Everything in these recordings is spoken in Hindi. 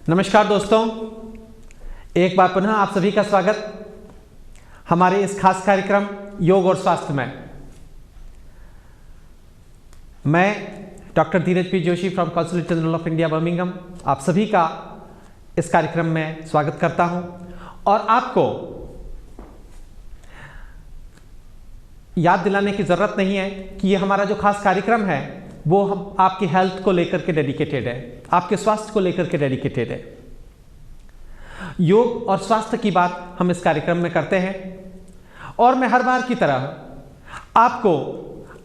नमस्कार दोस्तों, एक बार पुनः आप सभी का स्वागत हमारे इस खास कार्यक्रम योग और स्वास्थ्य में। मैं doctor Dheeraj P Joshi from council general of India Birmingham आप सभी का इस कार्यक्रम में स्वागत करता हूं और आपको याद दिलाने की ज़रूरत नहीं है कि ये हमारा जो खास कार्यक्रम है वो हम आपकी हेल्थ को लेकर के डेडिकेटेड है, आपके स्वास्थ्य को लेकर के डेडिकेटेड है। योग और स्वास्थ्य की बात हम इस कार्यक्रम में करते हैं और मैं हर बार की तरह आपको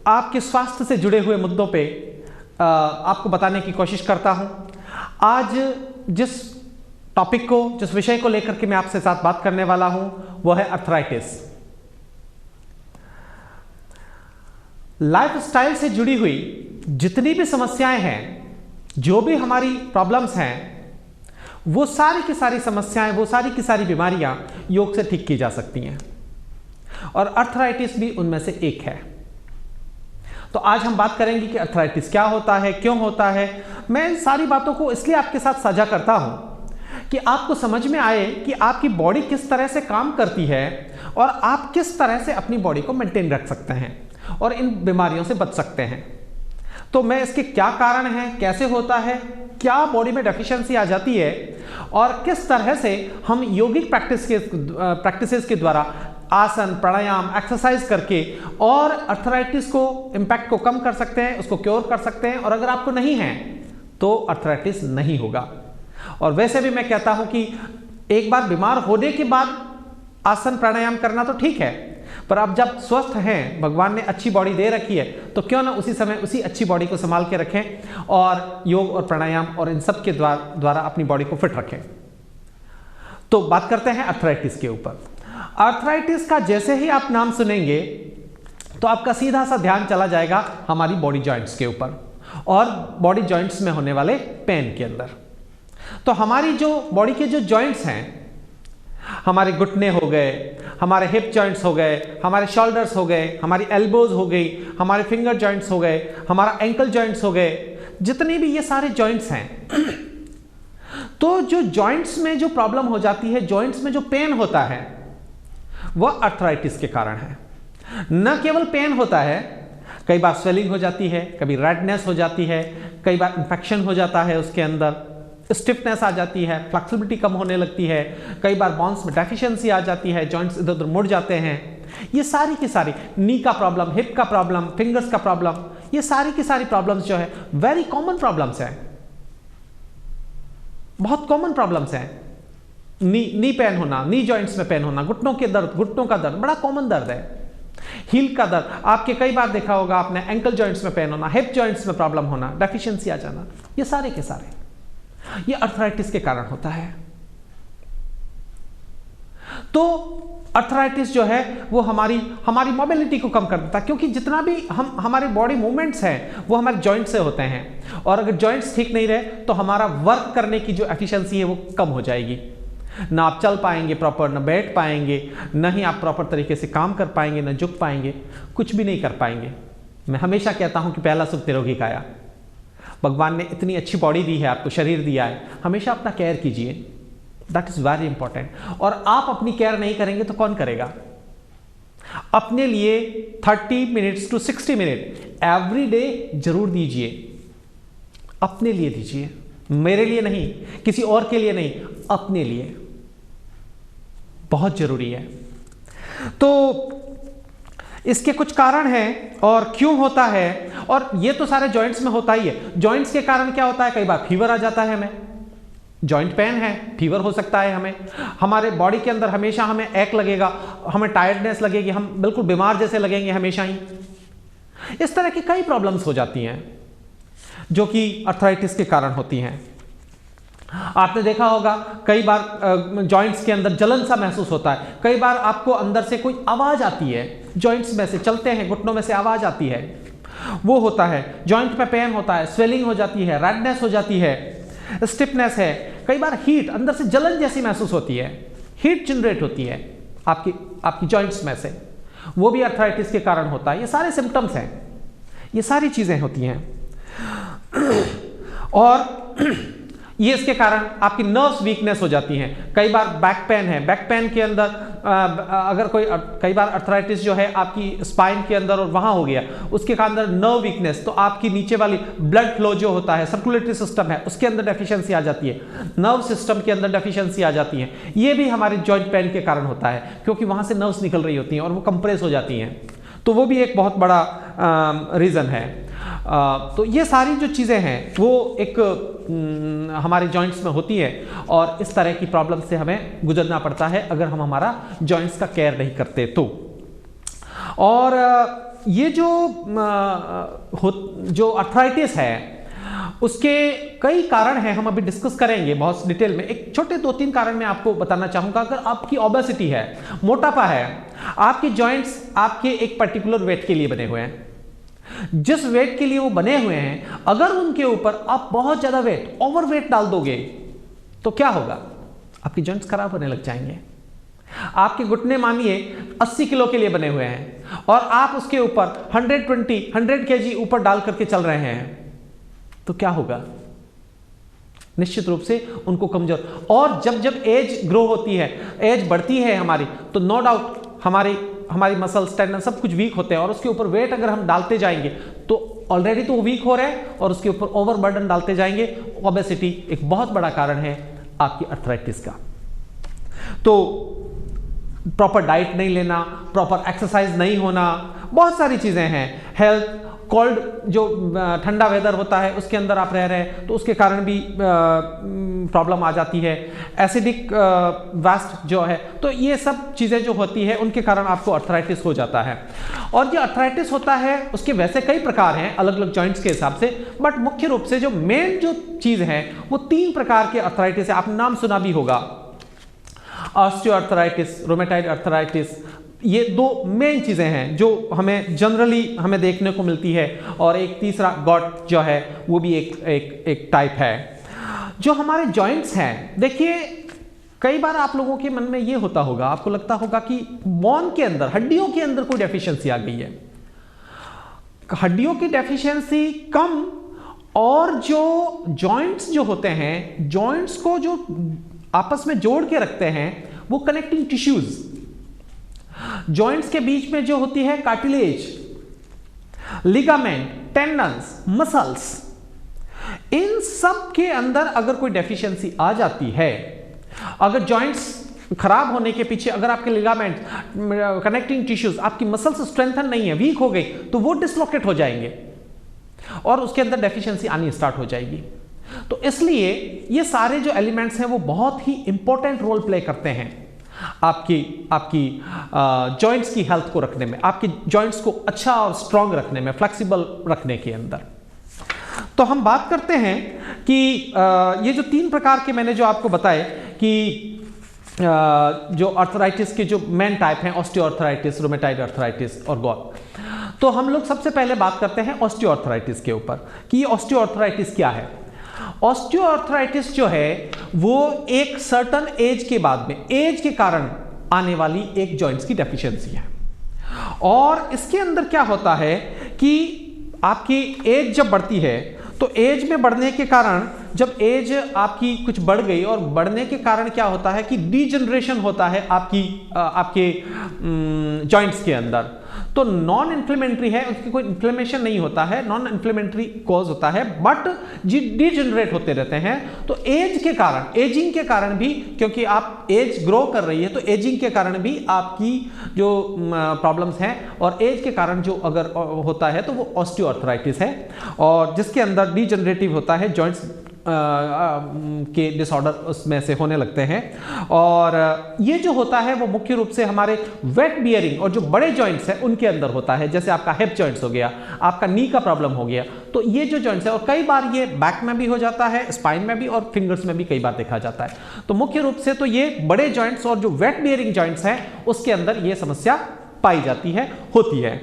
आपके स्वास्थ्य से जुड़े हुए मुद्दों पे आपको बताने की कोशिश करता हूं। आज जिस टॉपिक को, जिस विषय को लेकर के मैं आपसे साथ बात करने वाला हूं वो है अर्थराइटिस। लाइफस्टाइल से जुड़ी हुई जितनी भी समस्याएं हैं, जो भी हमारी प्रॉब्लम्स हैं, वो सारी की सारी समस्याएं, वो सारी की सारी बीमारियां योग से ठीक की जा सकती हैं और अर्थराइटिस भी उनमें से एक है। तो आज हम बात करेंगे कि अर्थराइटिस क्या होता है, क्यों होता है। मैं इन सारी बातों को इसलिए आपके साथ साझा करता हूं कि आपको समझ में आए कि आपकी बॉडी किस तरह से काम करती है और आप किस तरह से अपनी बॉडी को मेंटेन रख सकते हैं और इन बीमारियों से बच सकते हैं। तो मैं इसके क्या कारण हैं, कैसे होता है, क्या बॉडी में डेफिशिएंसी आ जाती है और किस तरह से हम योगिक प्रैक्टिसेस के द्वारा आसन, प्राणायाम, एक्सरसाइज करके और अर्थराइटिस को इम्पैक्ट को कम कर सकते हैं, उसको क्योर कर सकते हैं। और अगर आपको नहीं है तो अर्थराइटिस नहीं होगा। और वैसे भी मैं कहता हूं कि एक बार बीमार होने के बाद आसन प्राणायाम करना तो ठीक है, पर आप जब स्वस्थ हैं, भगवान ने अच्छी बॉडी दे रखी है, तो क्यों ना उसी समय उसी अच्छी बॉडी को संभाल के रखें और योग और प्राणायाम और इन सब के द्वारा अपनी बॉडी को फिट रखें। तो बात करते हैं अर्थराइटिस के ऊपर। अर्थराइटिस का जैसे ही आप नाम सुनेंगे तो आपका सीधा सा ध्यान चला जाएगा हमारी बॉडी जॉइंट्स के ऊपर और बॉडी जॉइंट्स में होने वाले पेन के अंदर। तो हमारी जो बॉडी के जो जॉइंट्स हैं, हमारे घुटने हो गए, हमारे हिप जॉइंट्स हो गए, हमारे शोल्डर्स हो गए, हमारी एल्बोज हो गई, हमारे फिंगर जॉइंट्स हो गए, हमारा एंकल जॉइंट्स हो गए, जितने भी ये सारे जॉइंट्स हैं, तो जो जॉइंट्स में जो प्रॉब्लम हो जाती है, जॉइंट्स में जो पेन होता है, वह अर्थराइटिस के कारण है। न केवल पेन होता है, कई बार स्वेलिंग हो जाती है, कभी रेडनेस हो जाती है, कई बार इंफेक्शन हो जाता है, उसके अंदर स्टिफनेस आ जाती है, फ्लेक्सिबिलिटी कम होने लगती है, कई बार बोन्स में डेफिशिएंसी आ जाती है, जॉइंट्स इधर उधर मुड़ जाते हैं। ये सारी की सारी नी का प्रॉब्लम, हिप का प्रॉब्लम, फिंगर्स का प्रॉब्लम, ये सारी की सारी प्रॉब्लम्स जो है वेरी कॉमन प्रॉब्लम्स हैं, बहुत कॉमन प्रॉब्लम्स हैं। नी पेन होना, नी जॉइंट्स में पेन होना, घुटनों के दर्द, घुटनों का दर्द बड़ा कॉमन दर्द है। हील का दर्द आपके कई बार देखा होगा आपने, एंकल जॉइंट्स में पेन होना, हिप जॉइंट्स में प्रॉब्लम होना, डेफिशिएंसी आ जाना, ये सारे के सारे ये अर्थराइटिस के कारण होता है। तो अर्थराइटिस जो है वो हमारी मोबिलिटी को कम कर देता है, क्योंकि जितना भी हमारे बॉडी मूवमेंट्स हैं वो हमारे जॉइंट से होते हैं और अगर जॉइंट्स ठीक नहीं रहे तो हमारा वर्क करने की जो एफिशिएंसी है वो कम हो जाएगी। ना आप चल पाएंगे प्रॉपर, ना बैठ पाएंगे, ना ही आप प्रॉपर तरीके से काम कर पाएंगे, ना झुक पाएंगे, कुछ भी नहीं कर पाएंगे। मैं हमेशा कहता हूं कि पहला सुख निरोगी काया। भगवान ने इतनी अच्छी बॉडी दी है, आपको शरीर दिया है, हमेशा अपना केयर कीजिए, दैट इज वेरी इंपॉर्टेंट। और आप अपनी केयर नहीं करेंगे तो कौन करेगा? अपने लिए 30 minutes to 60 minute every day जरूर दीजिए, अपने लिए दीजिए, मेरे लिए नहीं, किसी और के लिए नहीं, अपने लिए बहुत जरूरी है। तो इसके कुछ कारण हैं और क्यों होता है, और ये तो सारे जॉइंट्स में होता ही है। जॉइंट्स के कारण क्या होता है, कई बार फीवर आ जाता है, हमें जॉइंट पेन है, फीवर हो सकता है, हमें हमारे बॉडी के अंदर हमेशा हमें एक लगेगा, हमें टायर्डनेस लगेगी, हम बिल्कुल बीमार जैसे लगेंगे हमेशा ही। इस तरह की कई प्रॉब्लम्स हो जाती हैं जो कि अर्थराइटिस के कारण होती हैं। आपने देखा होगा कई बार जॉइंट्स के अंदर जलन सा महसूस होता है, कई बार आपको अंदर से कोई आवाज आती है, जॉइंट्स में से चलते हैं, घुटनों में से आवाज आती है, वो होता है। जॉइंट पे पेन होता है, स्वेलिंग हो जाती है, रेडनेस हो जाती है, स्टिफनेस है, कई बार हीट, अंदर से जलन जैसी महसूस होती है, हीट जनरेट होती है आपकी जॉइंट्स में से, वो भी अर्थराइटिस के कारण होता है। ये सारे सिम्टम्स हैं, ये सारी चीजें होती हैं। और ये इसके कारण आपकी नर्व्स वीकनेस हो जाती हैं। कई बार बैक पेन है, बैक पेन के अंदर अगर कई बार अर्थराइटिस जो है आपकी स्पाइन के अंदर और वहां हो गया, उसके अंदर नर्व वीकनेस, तो आपकी नीचे वाली ब्लड फ्लो जो होता है, सर्कुलेटरी सिस्टम है, उसके अंदर डेफिशिएंसी आ जाती है, नर्व सिस्टम के अंदर डेफिशिएंसी आ जाती है। ये भी हमारे जॉइंट पेन के कारण होता है, क्योंकि वहां से नर्व्स निकल रही होती हैं और वो कंप्रेस हो जाती हैं, तो वो भी एक बहुत बड़ा रीज़न है। तो ये सारी जो चीज़ें हैं वो एक हमारे जॉइंट्स में होती है, और इस तरह की प्रॉब्लम से हमें गुजरना पड़ता है अगर हम हमारा जॉइंट्स का केयर नहीं करते तो। और ये जो अर्थराइटिस है उसके कई कारण हैं, हम अभी डिस्कस करेंगे बहुत डिटेल में। एक छोटे 2-3 कारण मैं आपको बताना चाहूंगा। अगर आपकी ओबेसिटी है, मोटापा है, आपके जॉइंट्स आपके एक पर्टिकुलर वेट के लिए बने हुए हैं, जिस वेट के लिए वो बने हुए हैं, अगर उनके ऊपर आप बहुत ज्यादा वेट, ओवरवेट डाल दोगे तो क्या होगा? आपके जॉइंट्स खराब होने लग जाएंगे। आपके घुटने मानिए 80 किलो के लिए बने हुए हैं और आप उसके ऊपर 100 kg ऊपर डाल करके चल रहे हैं, तो क्या होगा? निश्चित रूप से उनको कमजोर। और जब जब एज ग्रो होती है, एज बढ़ती है हमारी, तो नो डाउट हमारी मसल्स, टेंडन सब कुछ वीक होते हैं, और उसके ऊपर वेट अगर हम डालते जाएंगे तो ऑलरेडी तो वो वीक हो रहे हैं और उसके ऊपर ओवर बर्डन डालते जाएंगे। ओबेसिटी एक बहुत बड़ा कारण है आपकी अर्थराइटिस का। तो प्रॉपर डाइट नहीं लेना, प्रॉपर एक्सरसाइज नहीं होना, बहुत सारी चीजें हैं। हेल्थ, कोल्ड जो ठंडा वेदर होता है उसके अंदर आप रह रहे हैं तो उसके कारण भी प्रॉब्लम आ जाती है। एसिडिक वेस्ट जो है, तो ये सब चीज़ें जो होती है उनके कारण आपको अर्थराइटिस हो जाता है। और जो अर्थराइटिस होता है उसके वैसे कई प्रकार हैं अलग अलग जॉइंट्स के हिसाब से, बट मुख्य रूप से जो मेन जो चीज़ है वो 3 प्रकार के अर्थराइटिस है। आपने नाम सुना भी होगा, ऑस्टियोआर्थराइटिस, रूमेटॉइड अर्थराइटिस। ये 2 मेन चीजें हैं जो हमें जनरली देखने को मिलती है। और एक तीसरा गॉट जो है वो भी एक टाइप है। जो हमारे जॉइंट्स हैं, देखिए कई बार आप लोगों के मन में ये होता होगा, आपको लगता होगा कि बोन के अंदर, हड्डियों के अंदर कोई डेफिशिएंसी आ गई है। हड्डियों की डेफिशिएंसी कम, और जो जॉइंट्स जो होते हैं, जॉइंट्स को जो आपस में जोड़ के रखते हैं वो कनेक्टिंग टिश्यूज, जॉइंट्स के बीच में जो होती है कार्टिलेज, लिगामेंट, टेंडन्स, मसल्स, इन सब के अंदर अगर कोई डेफिशिएंसी आ जाती है, अगर जॉइंट्स खराब होने के पीछे अगर आपके लिगामेंट, कनेक्टिंग टिश्यूज, आपकी मसल्स स्ट्रेंथन नहीं है, वीक हो गई, तो वो डिसलोकेट हो जाएंगे और उसके अंदर डेफिशिएंसी आनी स्टार्ट हो जाएगी। तो इसलिए ये सारे जो एलिमेंट्स हैं वो बहुत ही इंपॉर्टेंट रोल प्ले करते हैं आपकी जॉइंट्स की हेल्थ को रखने में, आपकी जॉइंट्स को अच्छा और स्ट्रांग रखने में, फ्लेक्सिबल रखने के अंदर। तो हम बात करते हैं कि ये जो 3 प्रकार के मैंने जो आपको बताए कि जो अर्थराइटिस के जो मेन टाइप हैं, ऑस्टियोआर्थराइटिस, रूमेटॉइड अर्थराइटिस और गॉट। तो हम लोग सबसे पहले बात करते हैं ऑस्टियोआर्थराइटिस के ऊपर कि ये ऑस्टियोआर्थराइटिस क्या है। ऑस्टियोआर्थराइटिस जो है वो एक सर्टन एज के बाद में, एज के कारण आने वाली एक जॉइंट्स की डेफिशिएंसी है। और इसके अंदर क्या होता है कि आपकी एज जब बढ़ती है तो एज में बढ़ने के कारण, जब एज आपकी कुछ बढ़ गई और बढ़ने के कारण क्या होता है कि डीजनरेशन होता है आपके जॉइंट्स के अंदर। तो नॉन इन्फ्लेमेटरी है, उसकी कोई इन्फ्लेमेशन नहीं होता है, नॉन इन्फ्लेमेटरी कॉज होता है, बट डीजनरेट होते रहते हैं। तो एज के कारण, एजिंग के कारण भी, क्योंकि आप एज ग्रो कर रही है तो एजिंग के कारण भी आपकी जो प्रॉब्लम्स हैं, और एज के कारण जो अगर होता है तो वो ऑस्टियोआर्थराइटिस है, और जिसके अंदर डीजनरेटिव होता है, जॉइंट्स के डिसऑर्डर उसमें से होने लगते हैं। और ये जो होता है वो मुख्य रूप से हमारे वेट बियरिंग और जो बड़े जॉइंट्स हैं उनके अंदर होता है, जैसे आपका हिप जॉइंट्स हो गया, आपका नी का प्रॉब्लम हो गया, तो ये जो जॉइंट्स है, और कई बार ये बैक में भी हो जाता है, स्पाइन में भी, और फिंगर्स में भी कई बार देखा जाता है। तो मुख्य रूप से तो ये बड़े जॉइंट्स और जो वेट बियरिंग जॉइंट्स हैं उसके अंदर ये समस्या पाई जाती है, होती है।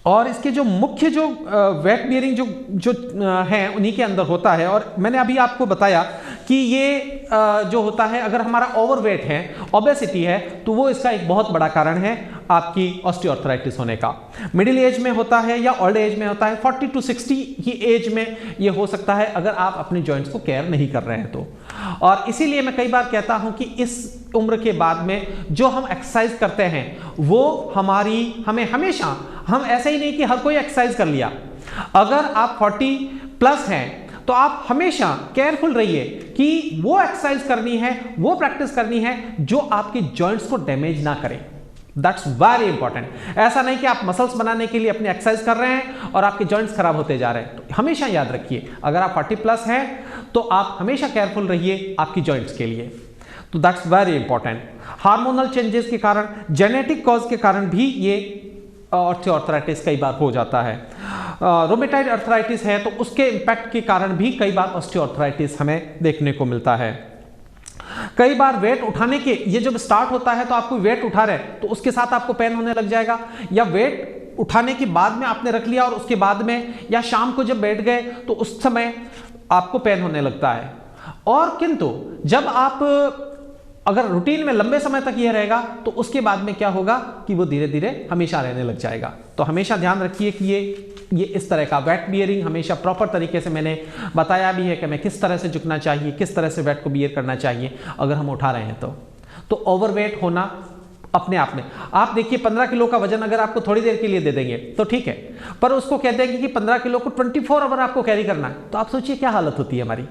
और इसके जो मुख्य जो वेट बियरिंग जो हैं उन्हीं के अंदर होता है। और मैंने अभी आपको बताया कि ये जो होता है, अगर हमारा ओवरवेट है, ओबेसिटी है, तो वो इसका एक बहुत बड़ा कारण है आपकी ऑस्टियोआर्थराइटिस होने का। मिडिल एज में होता है या ओल्ड एज में होता है, 40 to 60 की एज में ये हो सकता है अगर आप अपने जॉइंट्स को केयर नहीं कर रहे हैं तो। और इसीलिए मैं कई बार कहता हूं कि इस उम्र के बाद में जो हम एक्सरसाइज करते हैं वो हमें हमेशा, हम ऐसे ही नहीं कि हर कोई एक्सरसाइज कर लिया। अगर आप 40 प्लस हैं तो आप हमेशा केयरफुल रहिए कि वो एक्सरसाइज करनी है, वो प्रैक्टिस करनी है जो आपके जॉइंट्स को डैमेज ना करे। That's very important. ऐसा नहीं कि आप मसल्स बनाने के लिए अपनी एक्सरसाइज कर रहे हैं और आपके जॉइंट्स खराब होते जा रहे हैं। तो हमेशा याद रखिए, अगर आप 40 प्लस हैं तो आप हमेशा केयरफुल रहिए आपकी जॉइंट्स के लिए। तो that's very important. Hormonal changes के कारण, जेनेटिक कॉज के कारण भी ये ऑस्टियोआर्थराइटिस कई बार हो जाता है। रोमेटाइड अर्थराइटिस है तो उसके इंपैक्ट के कारण भी कई बार ऑस्टियोआर्थराइटिस हमें देखने को मिलता है। कई बार वेट उठाने के, ये जब स्टार्ट होता है तो आप कोई वेट उठा रहे हैं तो उसके साथ आपको पेन होने लग जाएगा, या वेट उठाने के बाद में आपने रख लिया और उसके बाद में या शाम को जब बैठ गए तो उस समय आपको पेन होने लगता है। और किंतु जब आप अगर रूटीन में लंबे समय तक यह रहेगा तो उसके बाद में क्या होगा कि वो धीरे धीरे हमेशा रहने लग जाएगा। तो हमेशा ध्यान रखिए कि ये इस तरह का वेट बियरिंग हमेशा प्रॉपर तरीके से, मैंने बताया भी है कि हमें किस तरह से झुकना चाहिए, किस तरह से वेट को बियर करना चाहिए अगर हम उठा रहे हैं तो ओवरवेट होना अपने आप में, आप देखिए 15 किलो का वजन अगर आपको थोड़ी देर के लिए दे देंगे तो ठीक है, पर उसको कह देंगे कि 15 किलो को 24 आवर आपको कैरी करना है, तो आप सोचिए क्या हालत होती है हमारी।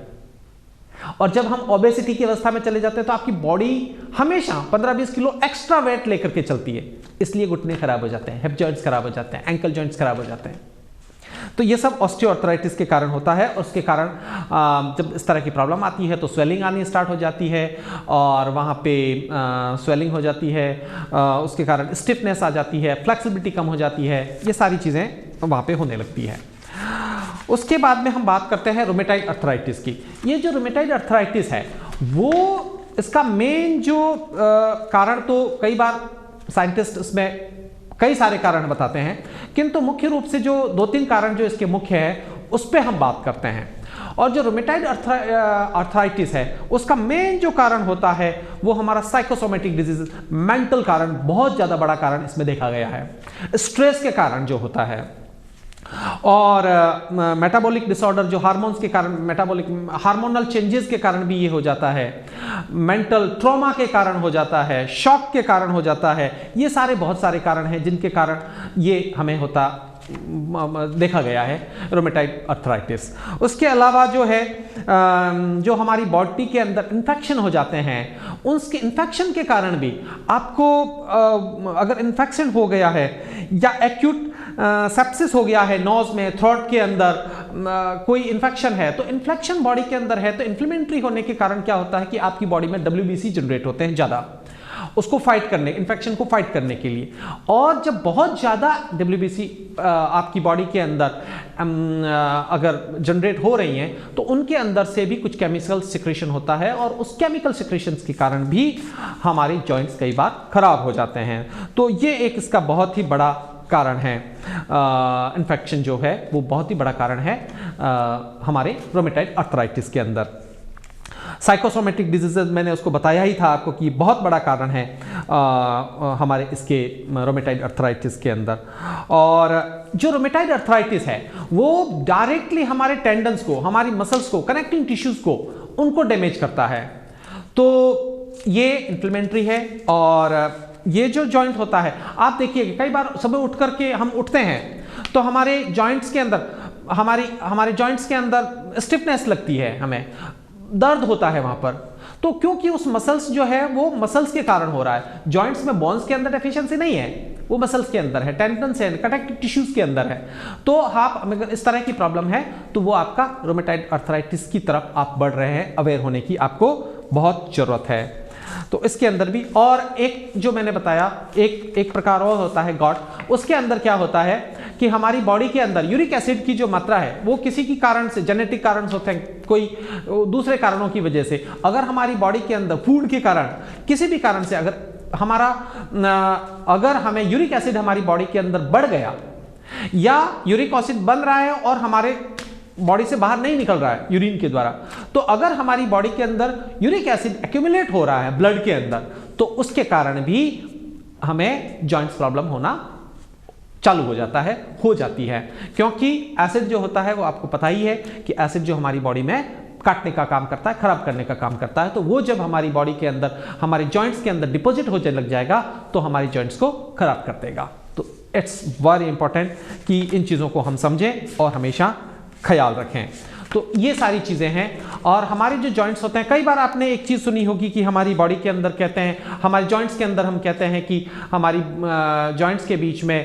और जब हम ओबेसिटी की अवस्था में चले जाते हैं तो आपकी बॉडी हमेशा 15-20 किलो एक्स्ट्रा वेट लेकर के चलती है, इसलिए घुटने खराब हो जाते हैं, हिप जॉइंट्स खराब हो जाते हैं, एंकल जॉइंट्स खराब हो जाते हैं। तो ये सब ऑस्टियोआर्थराइटिस के कारण होता है। और उसके कारण जब इस तरह की प्रॉब्लम आती है तो स्वेलिंग आनी स्टार्ट हो जाती है और वहाँ पे स्वेलिंग हो जाती है, उसके कारण स्टिफनेस आ जाती है, फ्लेक्सिबिलिटी कम हो जाती है, ये सारी चीज़ें वहाँ पे होने लगती है। उसके बाद में हम बात करते हैं रोमेटाइड अर्थराइटिस की। ये जो रोमेटाइड अर्थराइटिस है वो इसका मेन जो कारण, तो कई बार साइंटिस्ट इसमें कई सारे कारण बताते हैं, किंतु मुख्य रूप से जो 2-3 कारण जो इसके मुख्य है उस पर हम बात करते हैं। और जो रोमेटाइड अर्थराइटिस है उसका मेन जो कारण होता है वो हमारा साइकोसोमेटिक डिजीज, मेंटल कारण बहुत ज़्यादा बड़ा कारण इसमें देखा गया है। स्ट्रेस के कारण जो होता है, और मेटाबॉलिक डिसऑर्डर जो हार्मोन्स के कारण, मेटाबॉलिक हार्मोनल चेंजेस के कारण भी ये हो जाता है, मेंटल ट्रॉमा के कारण हो जाता है, शॉक के कारण हो जाता है। ये सारे बहुत सारे कारण हैं जिनके कारण ये हमें होता देखा गया है रोमेटाइड अर्थराइटिस। उसके अलावा जो है जो हमारी बॉडी के अंदर इन्फेक्शन हो जाते हैं, उसके इन्फेक्शन के कारण भी आपको अगर इन्फेक्शन हो गया है या एक्यूट सेप्सिस हो गया है नोज में, थ्रोट के अंदर कोई इन्फेक्शन है, तो इन्फेक्शन बॉडी के अंदर है तो इन्फ्लेमेटरी होने के कारण क्या होता है कि आपकी बॉडी में WBC जनरेट होते हैं ज़्यादा, उसको फाइट करने, इन्फेक्शन को फाइट करने के लिए। और जब बहुत ज़्यादा WBC आपकी बॉडी के अंदर अगर जनरेट हो रही हैं तो उनके अंदर से भी कुछ केमिकल सिक्रेशन होता है और उस केमिकल सिक्रेशंस के कारण भी हमारे जॉइंट्स कई बार खराब हो जाते हैं। तो ये एक इसका बहुत ही बड़ा कारण है, इन्फेक्शन जो है वो बहुत ही बड़ा कारण है हमारे रोमेटाइड अर्थराइटिस के अंदर। साइकोसोमेटिक डिजीजेज मैंने उसको बताया ही था आपको कि बहुत बड़ा कारण है हमारे इसके रोमेटाइड अर्थराइटिस के अंदर। और जो रोमेटाइड अर्थराइटिस है वो डायरेक्टली हमारे टेंडन्स को, हमारी मसल्स को, कनेक्टिंग टिश्यूज को, उनको डैमेज करता है। तो ये इन्फ्लेमेटरी है। और ये जो जॉइंट होता है, आप देखिए कई बार सुबह उठ करके हम उठते हैं तो हमारे जॉइंट्स के अंदर, हमारे जॉइंट्स के अंदर स्टिफनेस लगती है, हमें दर्द होता है वहां पर। तो क्योंकि उस मसल्स जो है वो मसल्स के कारण हो रहा है, जॉइंट्स में बोन्स के अंदर डेफिशिएंसी नहीं है, वो मसल्स के अंदर है, टेंडन्स है, कनेक्टिव टिश्यूज के अंदर है। तो आप अगर इस तरह की प्रॉब्लम है तो वो आपका रोमेटाइड अर्थराइटिस की तरफ आप बढ़ रहे हैं, अवेयर होने की आपको बहुत जरूरत है। तो इसके अंदर भी, और एक जो मैंने बताया एक प्रकार और होता है गॉट, उसके अंदर क्या होता है कि हमारी बॉडी के अंदर यूरिक एसिड की जो मात्रा है वो किसी की कारण से, जेनेटिक कारण होते हैं, कोई दूसरे कारणों की वजह से, अगर हमारी बॉडी के अंदर फूड के कारण, किसी भी कारण से अगर हमें यूरिक एसिड हमारी बॉडी के अंदर बढ़ गया या यूरिक एसिड बन रहा है और हमारे बॉडी से बाहर नहीं निकल रहा है यूरिन के द्वारा, तो अगर हमारी बॉडी के अंदर यूरिक एसिड एक्यूमुलेट हो रहा है ब्लड के अंदर, तो उसके कारण भी हमें जॉइंट्स प्रॉब्लम होना चालू हो जाता है, हो जाती है। क्योंकि एसिड जो होता है वो आपको पता ही है कि एसिड जो हमारी बॉडी में काटने का काम करता है, खराब करने का काम करता है, तो वो जब हमारी बॉडी के अंदर, हमारे जॉइंट्स के अंदर डिपॉजिट होने लग जाएगा तो हमारी जॉइंट्स को खराब कर देगा। तो इट्स वेरी इंपॉर्टेंट कि इन चीज़ों को हम समझें और हमेशा ख्याल रखें। तो ये सारी चीज़ें हैं। और हमारे जो जॉइंट्स होते हैं, कई बार आपने एक चीज़ सुनी होगी कि हमारी बॉडी के अंदर कहते हैं, हमारे जॉइंट्स के अंदर हम कहते हैं कि हमारी जॉइंट्स के बीच में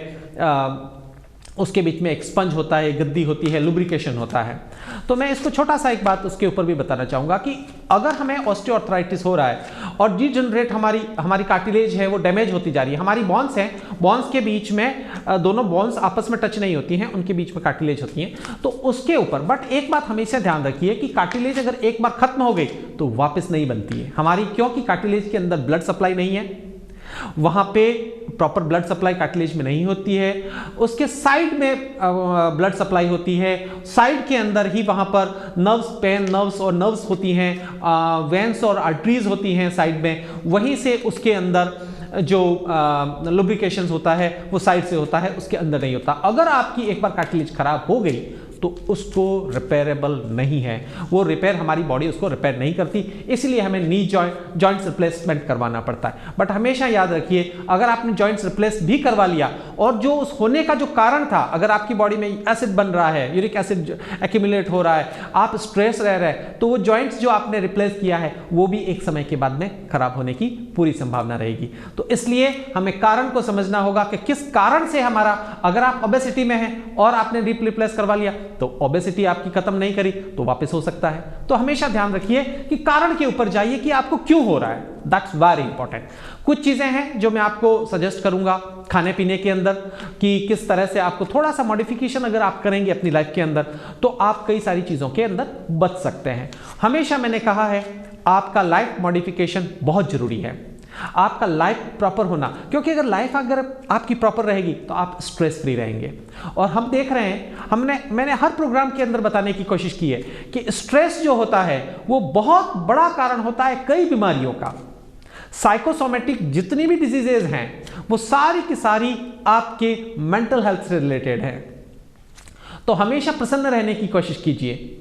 उसके बीच में एक स्पंज होता है, गद्दी होती है, लुब्रिकेशन होता है। तो मैं इसको छोटा सा एक बात उसके ऊपर भी बताना चाहूँगा कि अगर हमें ऑस्टियोआर्थराइटिस हो रहा है और डिजनरेट हमारी कार्टिलेज है वो डैमेज होती जा रही है, हमारी बोन्स हैं, बोन्स के बीच में दोनों बोन्स आपस में टच नहीं होती हैं, उनके बीच में कार्टिलेज होती हैं, तो उसके ऊपर बट एक बात हमेशा ध्यान रखिए कि कार्टिलेज अगर एक बार खत्म हो गई तो वापस नहीं बनती है हमारी, क्योंकि कार्टिलेज के अंदर ब्लड सप्लाई नहीं है, वहां पे प्रॉपर ब्लड सप्लाई कार्टिलेज में नहीं होती है, उसके साइड में ब्लड सप्लाई होती है, साइड के अंदर ही वहां पर नर्व्स, पेन नर्व्स और नर्व्स होती हैं, वेन्स और आर्टरीज होती हैं साइड में, वहीं से उसके अंदर जो लुब्रिकेशन होता है वो साइड से होता है, उसके अंदर नहीं होता। अगर आपकी एक बार कार्टिलेज खराब हो गई तो उसको रिपेयरेबल नहीं है, वो रिपेयर, हमारी बॉडी उसको रिपेयर नहीं करती, इसलिए हमें नी जॉइंट्स रिप्लेसमेंट करवाना पड़ता है। बट हमेशा याद रखिए, अगर आपने जॉइंट्स रिप्लेस भी करवा लिया और जो उस होने का जो कारण था, अगर आपकी बॉडी में एसिड बन रहा है, यूरिक एसिड एक्यूमुलेट हो रहा है, आप स्ट्रेस रह रहे हैं, तो वो जॉइंट्स जो आपने रिप्लेस किया है वो भी एक समय के बाद में खराब होने की पूरी संभावना रहेगी। तो इसलिए हमें कारण को समझना होगा कि किस कारण से हमारा, अगर आप ओबेसिटी में हैं और आपने रिप्लेस करवा लिया तो ओबेसिटी आपकी खत्म नहीं करी तो वापस हो सकता है। तो हमेशा ध्यान रखिए कि कारण के ऊपर जाइए कि आपको क्यों हो रहा है, दैट्स वेरी इंपॉर्टेंट। कुछ चीजें हैं जो मैं आपको सजेस्ट करूंगा खाने पीने के अंदर कि किस तरह से आपको थोड़ा सा मॉडिफिकेशन अगर आप करेंगे अपनी लाइफ के अंदर तो आप कई सारी चीजों के अंदर बच सकते हैं। हमेशा मैंने कहा है आपका लाइफ मॉडिफिकेशन बहुत जरूरी है, आपका लाइफ प्रॉपर होना, क्योंकि अगर लाइफ अगर आपकी प्रॉपर रहेगी तो आप स्ट्रेस फ्री रहेंगे। और हम देख रहे हैं, मैंने हर प्रोग्राम के अंदर बताने की कोशिश की है कि स्ट्रेस जो होता है वो बहुत बड़ा कारण होता है कई बीमारियों का। साइकोसोमेटिक जितनी भी डिजीजेज हैं वो सारी की सारी आपके मेंटल हेल्थ से रिलेटेड है। तो हमेशा प्रसन्न रहने की कोशिश कीजिए,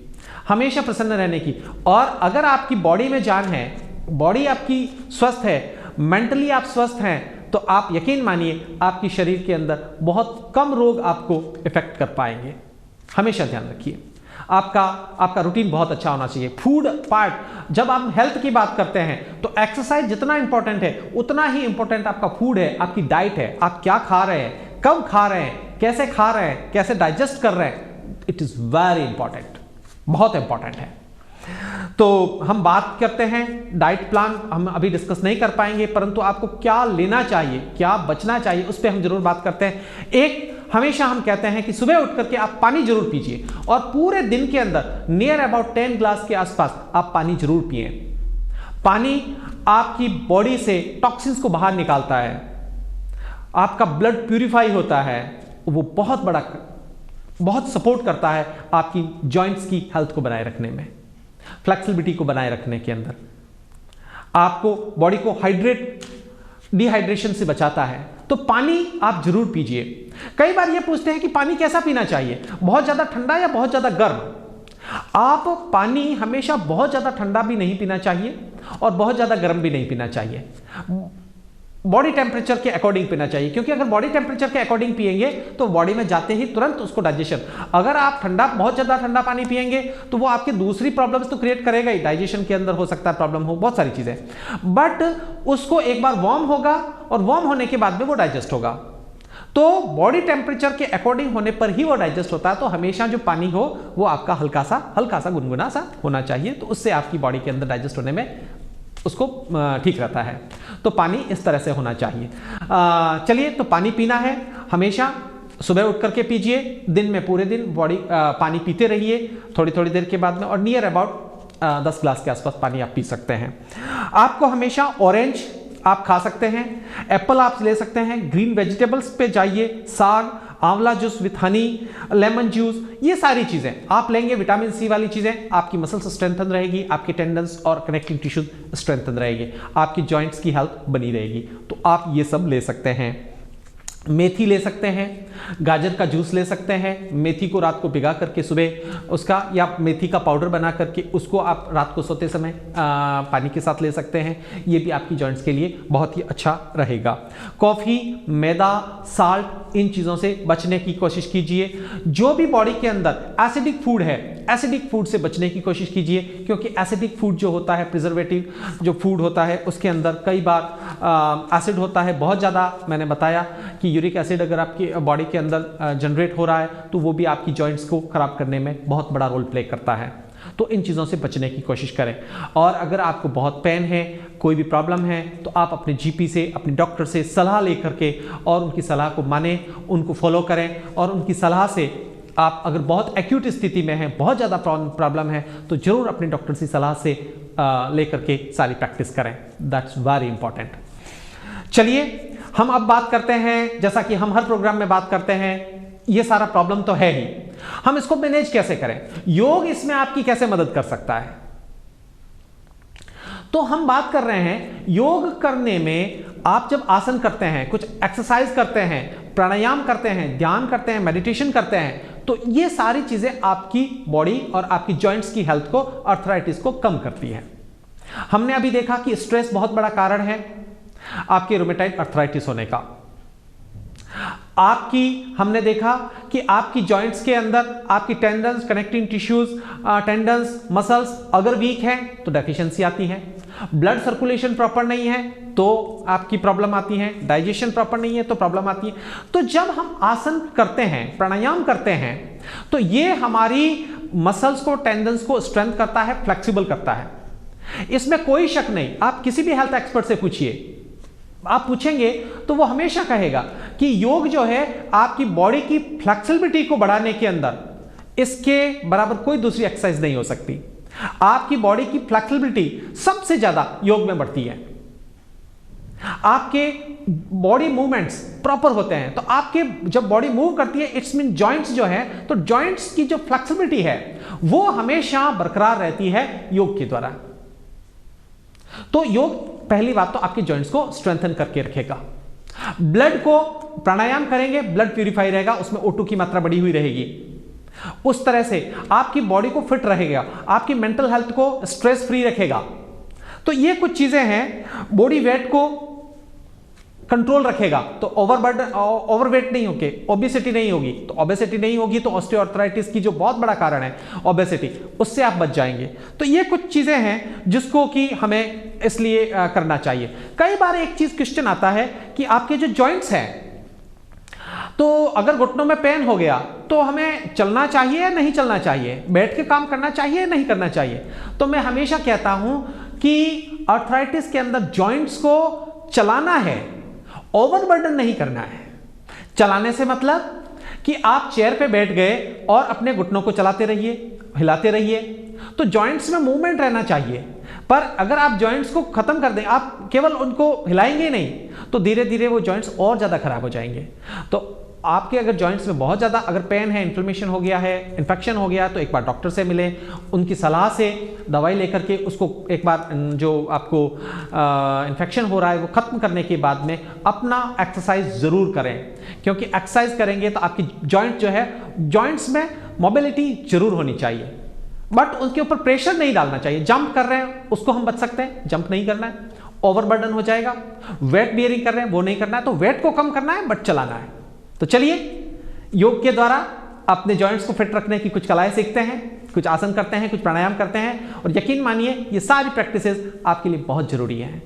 हमेशा प्रसन्न रहने की। और अगर आपकी बॉडी में जान है, बॉडी आपकी स्वस्थ है, मेंटली आप स्वस्थ हैं, तो आप यकीन मानिए आपकी शरीर के अंदर बहुत कम रोग आपको इफेक्ट कर पाएंगे। हमेशा ध्यान रखिए आपका रूटीन बहुत अच्छा होना चाहिए। फूड पार्ट, जब आप हेल्थ की बात करते हैं तो एक्सरसाइज जितना इंपॉर्टेंट है उतना ही इंपॉर्टेंट आपका फूड है, आपकी डाइट है, आप क्या खा रहे हैं, कब खा रहे हैं, कैसे खा रहे हैं, कैसे डाइजेस्ट कर रहे हैं, इट इज वेरी इंपॉर्टेंट, बहुत इंपॉर्टेंट है। तो हम बात करते हैं डाइट प्लान, हम अभी डिस्कस नहीं कर पाएंगे, परंतु आपको क्या लेना चाहिए, क्या बचना चाहिए, उस पर हम जरूर बात करते हैं। एक हमेशा हम कहते हैं कि सुबह उठ करके आप पानी जरूर पीजिए और पूरे दिन के अंदर नियर अबाउट 10 ग्लास के आसपास आप पानी जरूर पिए। पानी आपकी बॉडी से टॉक्सिन्स को बाहर निकालता है, आपका ब्लड प्यूरिफाई होता है, वो बहुत सपोर्ट करता है आपकी जॉइंट्स की हेल्थ को बनाए रखने में, फ्लेक्सिबिलिटी को बनाए रखने के अंदर, आपको बॉडी को डिहाइड्रेशन से बचाता है। तो पानी आप जरूर पीजिए। कई बार ये पूछते हैं कि पानी कैसा पीना चाहिए, बहुत ज्यादा ठंडा या बहुत ज्यादा गर्म। आप पानी हमेशा बहुत ज्यादा ठंडा भी नहीं पीना चाहिए और बहुत ज्यादा गर्म भी नहीं पीना चाहिए, बॉडी टेम्परेचर के अकॉर्डिंग पीना चाहिए। क्योंकि अगर बॉडी टेम्परेचर के अकॉर्डिंग पिएंगे तो बॉडी में जाते ही तुरंत उसको डाइजेशन, अगर आप बहुत ज्यादा ठंडा पानी पिएंगे तो वो आपकी दूसरी प्रॉब्लम्स तो क्रिएट करेगा ही, डाइजेशन के अंदर हो सकता है प्रॉब्लम हो, बहुत सारी चीजें, बट उसको एक बार वार्म होगा और वार्म होने के बाद में वो डाइजेस्ट होगा। तो बॉडी टेम्परेचर के अकॉर्डिंग होने पर ही वो डाइजेस्ट होता है। तो हमेशा जो पानी हो वो आपका हल्का सा गुनगुना सा होना चाहिए, तो उससे आपकी बॉडी के अंदर डाइजेस्ट होने में उसको ठीक रहता है। तो पानी इस तरह से होना चाहिए। चलिए, तो पानी पीना है, हमेशा सुबह उठ करके पीजिए, दिन में पूरे दिन पानी पीते रहिए थोड़ी थोड़ी देर के बाद में, और नियर अबाउट 10 ग्लास के आसपास पानी आप पी सकते हैं। आपको हमेशा ऑरेंज, आप खा सकते हैं, एप्पल आप ले सकते हैं, ग्रीन वेजिटेबल्स पे जाइए, साग, आंवला juice with Honey, lemon juice, ये सारी चीजें आप लेंगे। विटामिन सी वाली चीजें, आपकी मसल्स स्ट्रेंथन रहेगी, आपके टेंडन्स और कनेक्टिंग टिश्यूज स्ट्रेंथन रहेगी, आपकी जॉइंट्स की हेल्थ बनी रहेगी। तो आप ये सब ले सकते हैं। मेथी ले सकते हैं, गाजर का जूस ले सकते हैं, मेथी को रात को भिगा करके सुबह उसका, या मेथी का पाउडर बना करके उसको आप रात को सोते समय पानी के साथ ले सकते हैं। ये भी आपकी जॉइंट्स के लिए बहुत ही अच्छा रहेगा। कॉफ़ी, मैदा, साल्ट, इन चीज़ों से बचने की कोशिश कीजिए। जो भी बॉडी के अंदर एसिडिक फूड है, एसिडिक फूड से बचने की कोशिश कीजिए, क्योंकि एसिडिक फूड जो होता है, प्रिजर्वेटिव जो फूड होता है, उसके अंदर कई बार एसिड होता है बहुत ज़्यादा। मैंने बताया कि यूरिक एसिड अगर आपकी बॉडी के अंदर जनरेट हो रहा है तो वो भी आपकी जॉइंट्स को खराब करने में बहुत बड़ा रोल प्ले करता है। तो इन चीज़ों से बचने की कोशिश करें। और अगर आपको बहुत पेन है, कोई भी प्रॉब्लम है, तो आप अपने जीपी से, अपने डॉक्टर से सलाह लेकर के और उनकी सलाह को मानें, उनको फॉलो करें। और उनकी सलाह से आप अगर बहुत एक्यूट स्थिति में हैं, बहुत ज़्यादा प्रॉब्लम है, तो ज़रूर अपने डॉक्टर की सलाह से लेकर के सारी प्रैक्टिस करें। That's very important. चलिए हम अब बात करते हैं, जैसा कि हम हर प्रोग्राम में बात करते हैं, ये सारा प्रॉब्लम तो है ही, हम इसको मैनेज कैसे करें, योग इसमें आपकी कैसे मदद कर सकता है। तो हम बात कर रहे हैं योग करने में, आप जब आसन करते हैं, कुछ एक्सरसाइज करते हैं, प्राणायाम करते हैं, ध्यान करते हैं, मेडिटेशन करते हैं, तो ये सारी चीजें आपकी बॉडी और आपकी जॉइंट्स की हेल्थ को, आर्थराइटिस को कम करती है। हमने अभी देखा कि स्ट्रेस बहुत बड़ा कारण है आपके रूमेटॉइड आर्थराइटिस होने का। हमने देखा कि आपकी जॉइंट्स के अंदर आपकी tendons, connecting tissues, tendons, muscles अगर वीक हैं तो डेफिशिएंसी आती है। ब्लड सर्कुलेशन प्रॉपर नहीं है तो आपकी प्रॉब्लम आती है, डाइजेशन प्रॉपर नहीं है तो प्रॉब्लम आती है। तो जब हम आसन करते हैं, प्राणायाम करते हैं, तो ये हमारी मसल्स को, टेंडन्स को स्ट्रेंथ करता है, फ्लेक्सिबल करता है। इसमें कोई शक नहीं। आप किसी भी हेल्थ एक्सपर्ट से पूछिए, आप पूछेंगे तो वो हमेशा कहेगा कि योग जो है आपकी बॉडी की फ्लेक्सिबिलिटी को बढ़ाने के अंदर इसके बराबर कोई दूसरी एक्सरसाइज नहीं हो सकती। आपकी बॉडी की फ्लेक्सिबिलिटी सबसे ज्यादा योग में बढ़ती है। आपके बॉडी मूवमेंट्स प्रॉपर होते हैं, तो आपके जब बॉडी मूव करती है, इट्स मीन जॉइंट्स जो है, तो जॉइंट्स की जो फ्लेक्सिबिलिटी है वो हमेशा बरकरार रहती है योग के द्वारा। तो योग पहली बात तो आपके जॉइंट्स को स्ट्रेंथन करके रखेगा। ब्लड को प्राणायाम करेंगे, ब्लड प्यूरिफाई रहेगा, उसमें O2 की मात्रा बढ़ी हुई रहेगी। उस तरह से आपकी बॉडी को फिट रहेगा, आपकी मेंटल हेल्थ को स्ट्रेस फ्री रखेगा। तो ये कुछ चीजें हैं। बॉडी वेट को कंट्रोल रखेगा, तो ओवरवेट नहीं होगी, ओबेसिटी नहीं होगी। तो ओबेसिटी नहीं होगी तो ऑस्टियोआर्थराइटिस की जो बहुत बड़ा कारण है ओबेसिटी, उससे आप बच जाएंगे। तो ये कुछ चीजें हैं जिसको कि हमें इसलिए करना चाहिए। कई बार एक चीज क्वेश्चन आता है कि आपके जो जॉइंट्स हैं, तो अगर घुटनों में पेन हो गया तो हमें चलना चाहिए या नहीं चलना चाहिए, बैठ के काम करना चाहिए या नहीं करना चाहिए। तो मैं हमेशा कहता हूं कि आर्थराइटिस के अंदर जॉइंट्स को चलाना है, ओवरबर्डन नहीं करना है। चलाने से मतलब कि आप चेयर पे बैठ गए और अपने घुटनों को चलाते रहिए, हिलाते रहिए, तो जॉइंट्स में मूवमेंट रहना चाहिए। पर अगर आप जॉइंट्स को खत्म कर दें, आप केवल उनको हिलाएंगे नहीं, तो धीरे धीरे वो जॉइंट्स और ज्यादा खराब हो जाएंगे। तो आपके अगर जॉइंट्स में बहुत ज़्यादा अगर पेन है, इन्फ्लेमेशन हो गया है, इन्फेक्शन हो गया, तो एक बार डॉक्टर से मिलें, उनकी सलाह से दवाई लेकर के उसको एक बार जो आपको इन्फेक्शन हो रहा है वो ख़त्म करने के बाद में अपना एक्सरसाइज ज़रूर करें। क्योंकि एक्सरसाइज करेंगे तो आपकी जॉइंट जो है, जॉइंट्स में मोबिलिटी जरूर होनी चाहिए, बट उसके ऊपर प्रेशर नहीं डालना चाहिए। जंप कर रहे हैं उसको हम बच सकते हैं, जंप नहीं करना है, ओवरबर्डन हो जाएगा। वेट बियरिंग कर रहे हैं वो नहीं करना है, तो वेट को कम करना है बट चलाना है। तो चलिए योग के द्वारा अपने जॉइंट्स को फिट रखने की कुछ कलाएं सीखते हैं, कुछ आसन करते हैं, कुछ प्राणायाम करते हैं। और यकीन मानिए ये सारी प्रैक्टिसेस आपके लिए बहुत जरूरी है,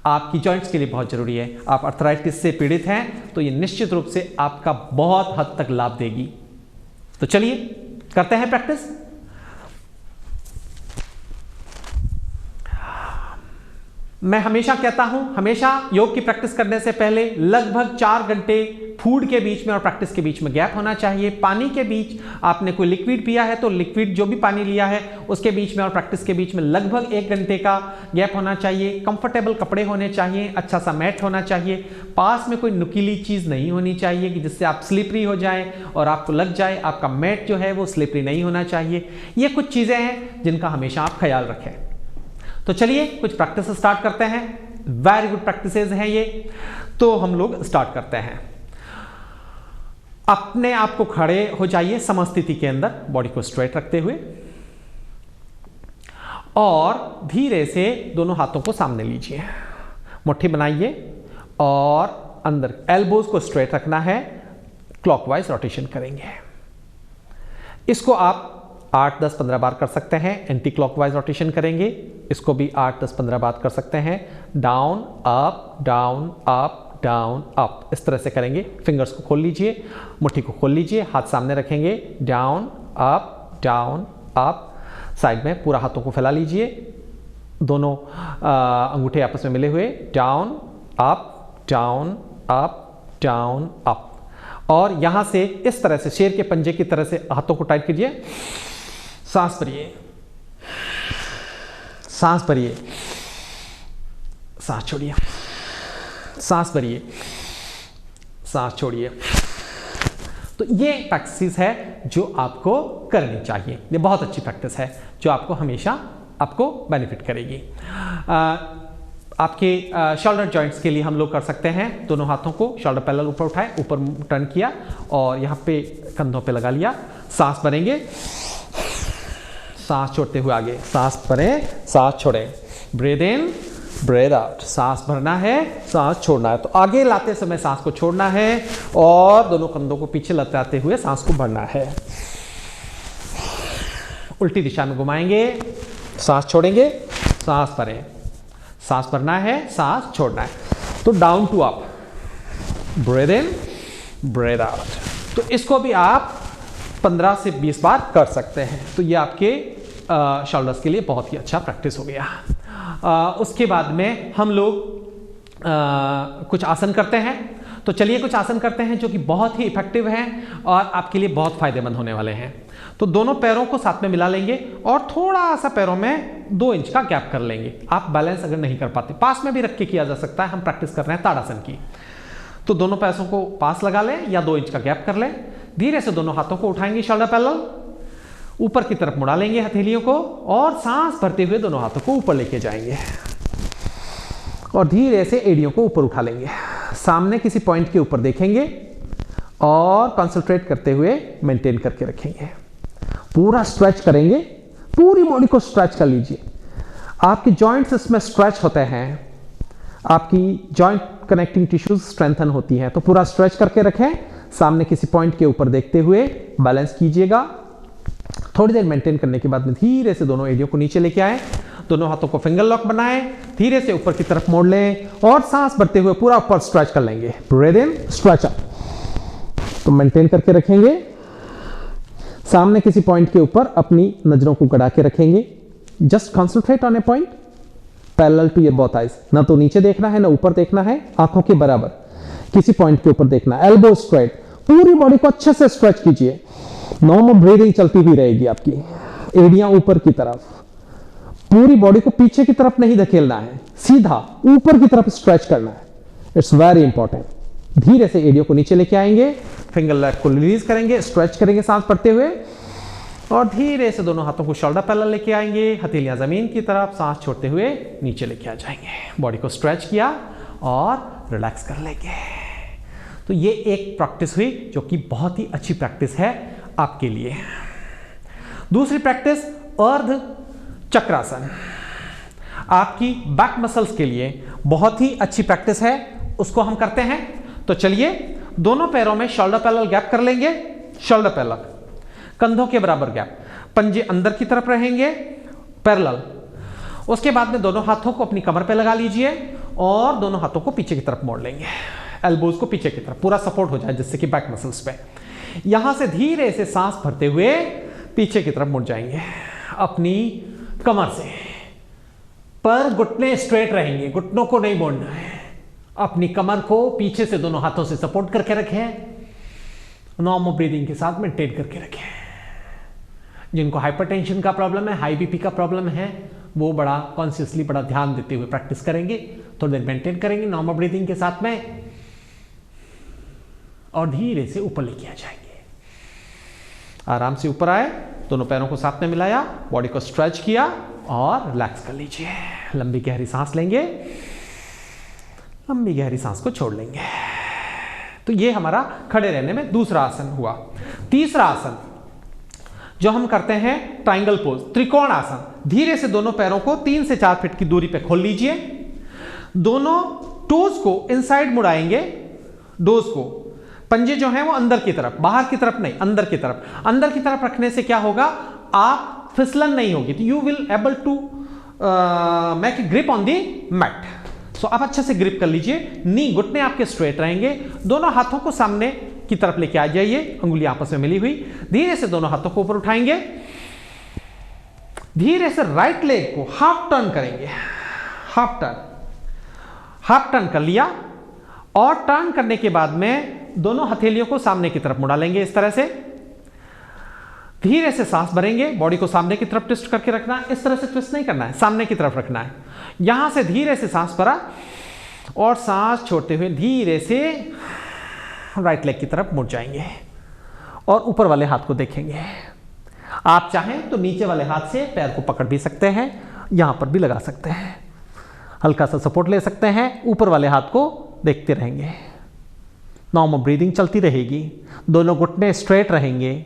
आपकी जॉइंट्स के लिए बहुत जरूरी है। आप आर्थराइटिस से पीड़ित हैं तो ये निश्चित रूप से आपका बहुत हद तक लाभ देगी। तो चलिए करते हैं प्रैक्टिस। मैं हमेशा कहता हूं, हमेशा योग की प्रैक्टिस करने से पहले लगभग 4 घंटे फूड के बीच में और प्रैक्टिस के बीच में गैप होना चाहिए। पानी के बीच आपने कोई लिक्विड पिया है तो लिक्विड जो भी पानी लिया है उसके बीच में और प्रैक्टिस के बीच में लगभग 1 घंटे का गैप होना चाहिए। कंफर्टेबल कपड़े होने चाहिए, अच्छा सा मैट होना चाहिए, पास में कोई नुकीली चीज़ नहीं होनी चाहिए कि जिससे आप स्लिपरी हो जाएं और आपको लग जाए। आपका मैट जो है वो स्लिपरी नहीं होना चाहिए। ये कुछ चीज़ें हैं जिनका हमेशा आप ख्याल रखें। तो चलिए कुछ प्रैक्टिस स्टार्ट करते हैं। वेरी गुड प्रैक्टिसेस हैं ये। तो हम लोग स्टार्ट करते हैं। अपने आप को खड़े हो जाइए समस्थिति के अंदर, बॉडी को स्ट्रेट रखते हुए, और धीरे से दोनों हाथों को सामने लीजिए, मुट्ठी बनाइए और अंदर एल्बोज को स्ट्रेट रखना है। क्लॉकवाइज रोटेशन करेंगे। इसको आप 8, 10, 15 बार कर सकते हैं। एंटी क्लॉकवाइज रोटेशन करेंगे, इसको भी 8, 10, 15 बार कर सकते हैं। Down up down up down up, इस तरह से करेंगे। फिंगर्स को खोल लीजिए, मुट्ठी को खोल लीजिए, हाथ सामने रखेंगे। डाउन अप, साइड में पूरा हाथों को फैला लीजिए, दोनों अंगूठे आपस में मिले हुए। Down up down up down up, और यहां से इस तरह से शेर के पंजे की तरह से हाथों को टाइट कीजिए। सांस भरिए, सांस भरिए, सांस छोड़िए, सांस भरिए, सांस छोड़िए। तो ये प्रैक्टिस है जो आपको करनी चाहिए। ये बहुत अच्छी प्रैक्टिस है जो आपको हमेशा आपको बेनिफिट करेगी। आपके शोल्डर जॉइंट्स के लिए हम लोग कर सकते हैं। दोनों हाथों को शोल्डर पैरेलल ऊपर उठाए, ऊपर टर्न किया और यहाँ पे कंधों पे लगा लिया। सांस भरेंगे, सांस छोड़ते हुए आगे, सांस भरें, सांस छोड़ें, ब्रीथ इन ब्रीथ आउट। सांस भरना है, सांस छोड़ना है। तो आगे लाते समय सांस को छोड़ना है और दोनों कंधों को पीछे लताते हुए सांस को भरना है। उल्टी दिशा में घुमाएंगे, सांस छोड़ेंगे, सांस भरें, सांस भरना है, सांस छोड़ना है। तो down to up, breathe in breathe out. तो इसको भी आप 15 से 20 बार कर सकते हैं। तो ये आपके शोल्डर्स के लिए बहुत ही अच्छा प्रैक्टिस हो गया। उसके बाद में हम लोग कुछ आसन करते हैं। तो चलिए कुछ आसन करते हैं जो कि बहुत ही इफेक्टिव हैं और आपके लिए बहुत फायदेमंद होने वाले हैं। तो दोनों पैरों को साथ में मिला लेंगे और थोड़ा सा पैरों में 2 इंच का गैप कर लेंगे। आप बैलेंस अगर नहीं कर पाते, पास में भी रख के किया जा सकता है। हम प्रैक्टिस कर रहे हैं ताड़ासन की। तो दोनों पैरों को पास लगा लें या 2 इंच का गैप कर लें। धीरे से दोनों हाथों को उठाएंगे, शोल्डर पैरेलल ऊपर की तरफ मुड़ा लेंगे हथेलियों को, और सांस भरते हुए दोनों हाथों को ऊपर लेके जाएंगे और धीरे से एड़ियों को ऊपर उठा लेंगे। सामने किसी पॉइंट के ऊपर देखेंगे और कंसंट्रेट करते हुए मेंटेन करके रखेंगे। पूरा स्ट्रेच करेंगे, पूरी बॉडी को स्ट्रेच कर लीजिए। आपके जॉइंट्स इसमें स्ट्रेच होते हैं, आपकी जॉइंट कनेक्टिंग टिश्यूज स्ट्रेंथन होती हैं। तो पूरा स्ट्रेच करके रखें। सामने किसी पॉइंट के ऊपर देखते हुए बैलेंस कीजिएगा। थोड़ी देर मेंटेन करने के बाद में धीरे से दोनों एड़ियों को नीचे लेके आए, दोनों हाथों को फिंगर लॉक बनाएं, धीरे से ऊपर की तरफ मोड़ लें और सांस भरते हुए पूरा ऊपर स्ट्रेच कर लेंगे। ब्रीथ इन, स्ट्रेच अप। तो मेंटेन करके रखेंगे। सामने किसी पॉइंट के ऊपर अपनी नजरों को गड़ा के रखेंगे। Just concentrate on a point parallel to your both eyes. ना तो नीचे देखना है ना ऊपर देखना है, आंखों के बराबर किसी पॉइंट के ऊपर देखना। एल्बो स्ट्रेट, पूरी बॉडी को अच्छे से स्ट्रेच कीजिए। नॉर्मल ब्रीदिंग चलती हुई रहेगी आपकी। एड़ियां ऊपर की तरफ, पूरी बॉडी को पीछे की तरफ नहीं धकेलना है, सीधा ऊपर की तरफ स्ट्रेच करना है। It's very important. धीरे से एड़ियों को नीचे लेके आएंगे, फिंगर लेग को रिलीज करेंगे, स्ट्रेच करेंगे सांस पड़ते हुए, और धीरे से दोनों हाथों को शोल्डर पैरेलल लेके आएंगे, हथेलियां जमीन की तरफ, सांस छोड़ते हुए नीचे लेके आ जाएंगे। बॉडी को स्ट्रेच किया और रिलैक्स कर लेंगे। तो ये एक प्रैक्टिस हुई जो कि बहुत ही अच्छी प्रैक्टिस है आपके लिए। दूसरी प्रैक्टिस अर्ध चक्रासन, आपकी बैक मसल्स के लिए बहुत ही अच्छी प्रैक्टिस है। उसको हम करते हैं। तो चलिए दोनों पैरों में शोल्डर पैरेलल गैप कर लेंगे, शोल्डर पैरेलल, कंधों के बराबर गैप, पंजे अंदर की तरफ रहेंगे पैरेलल। उसके बाद में दोनों हाथों को अपनी कमर पे लगा लीजिए और दोनों हाथों को पीछे की तरफ मोड़ लेंगे। एल्बोज को पीछे की तरफ, पूरा सपोर्ट हो जाए जिससे कि बैक मसल्स पे। यहां से धीरे से सांस भरते हुए पीछे की तरफ मुड़ जाएंगे अपनी कमर से, पर घुटने स्ट्रेट रहेंगे, घुटनों को नहीं मोड़ना है। अपनी कमर को पीछे से दोनों हाथों से सपोर्ट करके रखें, नॉर्मल ब्रीदिंग के साथ मेंटेन करके रखें। जिनको हाइपरटेंशन का प्रॉब्लम है, हाई बीपी का प्रॉब्लम है, वो बड़ा कॉन्शियसली, बड़ा ध्यान देते हुए प्रैक्टिस करेंगे, थोड़ी देर मेंटेन करेंगे नॉर्मल ब्रीदिंग के साथ में, और धीरे से ऊपर लेके आ जाएंगे। आराम से ऊपर आए, दोनों पैरों को साथ में मिलाया, बॉडी को स्ट्रेच किया और रिलैक्स कर लीजिए। लंबी गहरी सांस लेंगे, लंबी गहरी सांस को छोड़ लेंगे। तो ये हमारा खड़े रहने में दूसरा आसन हुआ। तीसरा आसन जो हम करते हैं, ट्रायंगल पोज, त्रिकोण आसन। धीरे से दोनों पैरों को 3 से 4 फीट की दूरी पे खोल लीजिए। दोनों टोज को इनसाइड मुड़ाएंगे, डोज को, पंजे जो हैं वो अंदर की तरफ, बाहर की तरफ नहीं, अंदर की तरफ। अंदर की तरफ रखने से क्या होगा, आप फिसलन नहीं होगी, तो you will able to make a grip on the mat. So आप अच्छे से ग्रिप कर लीजिए, नी, घुटने आपके स्ट्रेट रहेंगे। दोनों हाथों को सामने की तरफ लेके आ जाइए, अंगुली आपस में मिली हुई। धीरे से दोनों हाथों को ऊपर उठाएंगे, धीरे से राइट लेग को हाफ टर्न करेंगे, हाफ टर्न कर लिया। और टर्न करने के बाद में दोनों हथेलियों को सामने की तरफ मुड़ा लेंगे, इस तरह से। धीरे से सांस भरेंगे, बॉडी को सामने की तरफ ट्विस्ट करके रखना है, इस तरह से ट्विस्ट नहीं करना है, सामने की तरफ रखना है। यहां से धीरे से सांस भरा और सांस छोड़ते हुए धीरे से राइट लेग की तरफ मुड़ जाएंगे और ऊपर वाले हाथ को देखेंगे। आप चाहें तो नीचे वाले हाथ से पैर को पकड़ भी सकते हैं, यहां पर भी लगा सकते हैं, हल्का सा सपोर्ट ले सकते हैं। ऊपर वाले हाथ को देखते रहेंगे, नॉर्मल ब्रीदिंग चलती रहेगी, दोनों घुटने स्ट्रेट रहेंगे।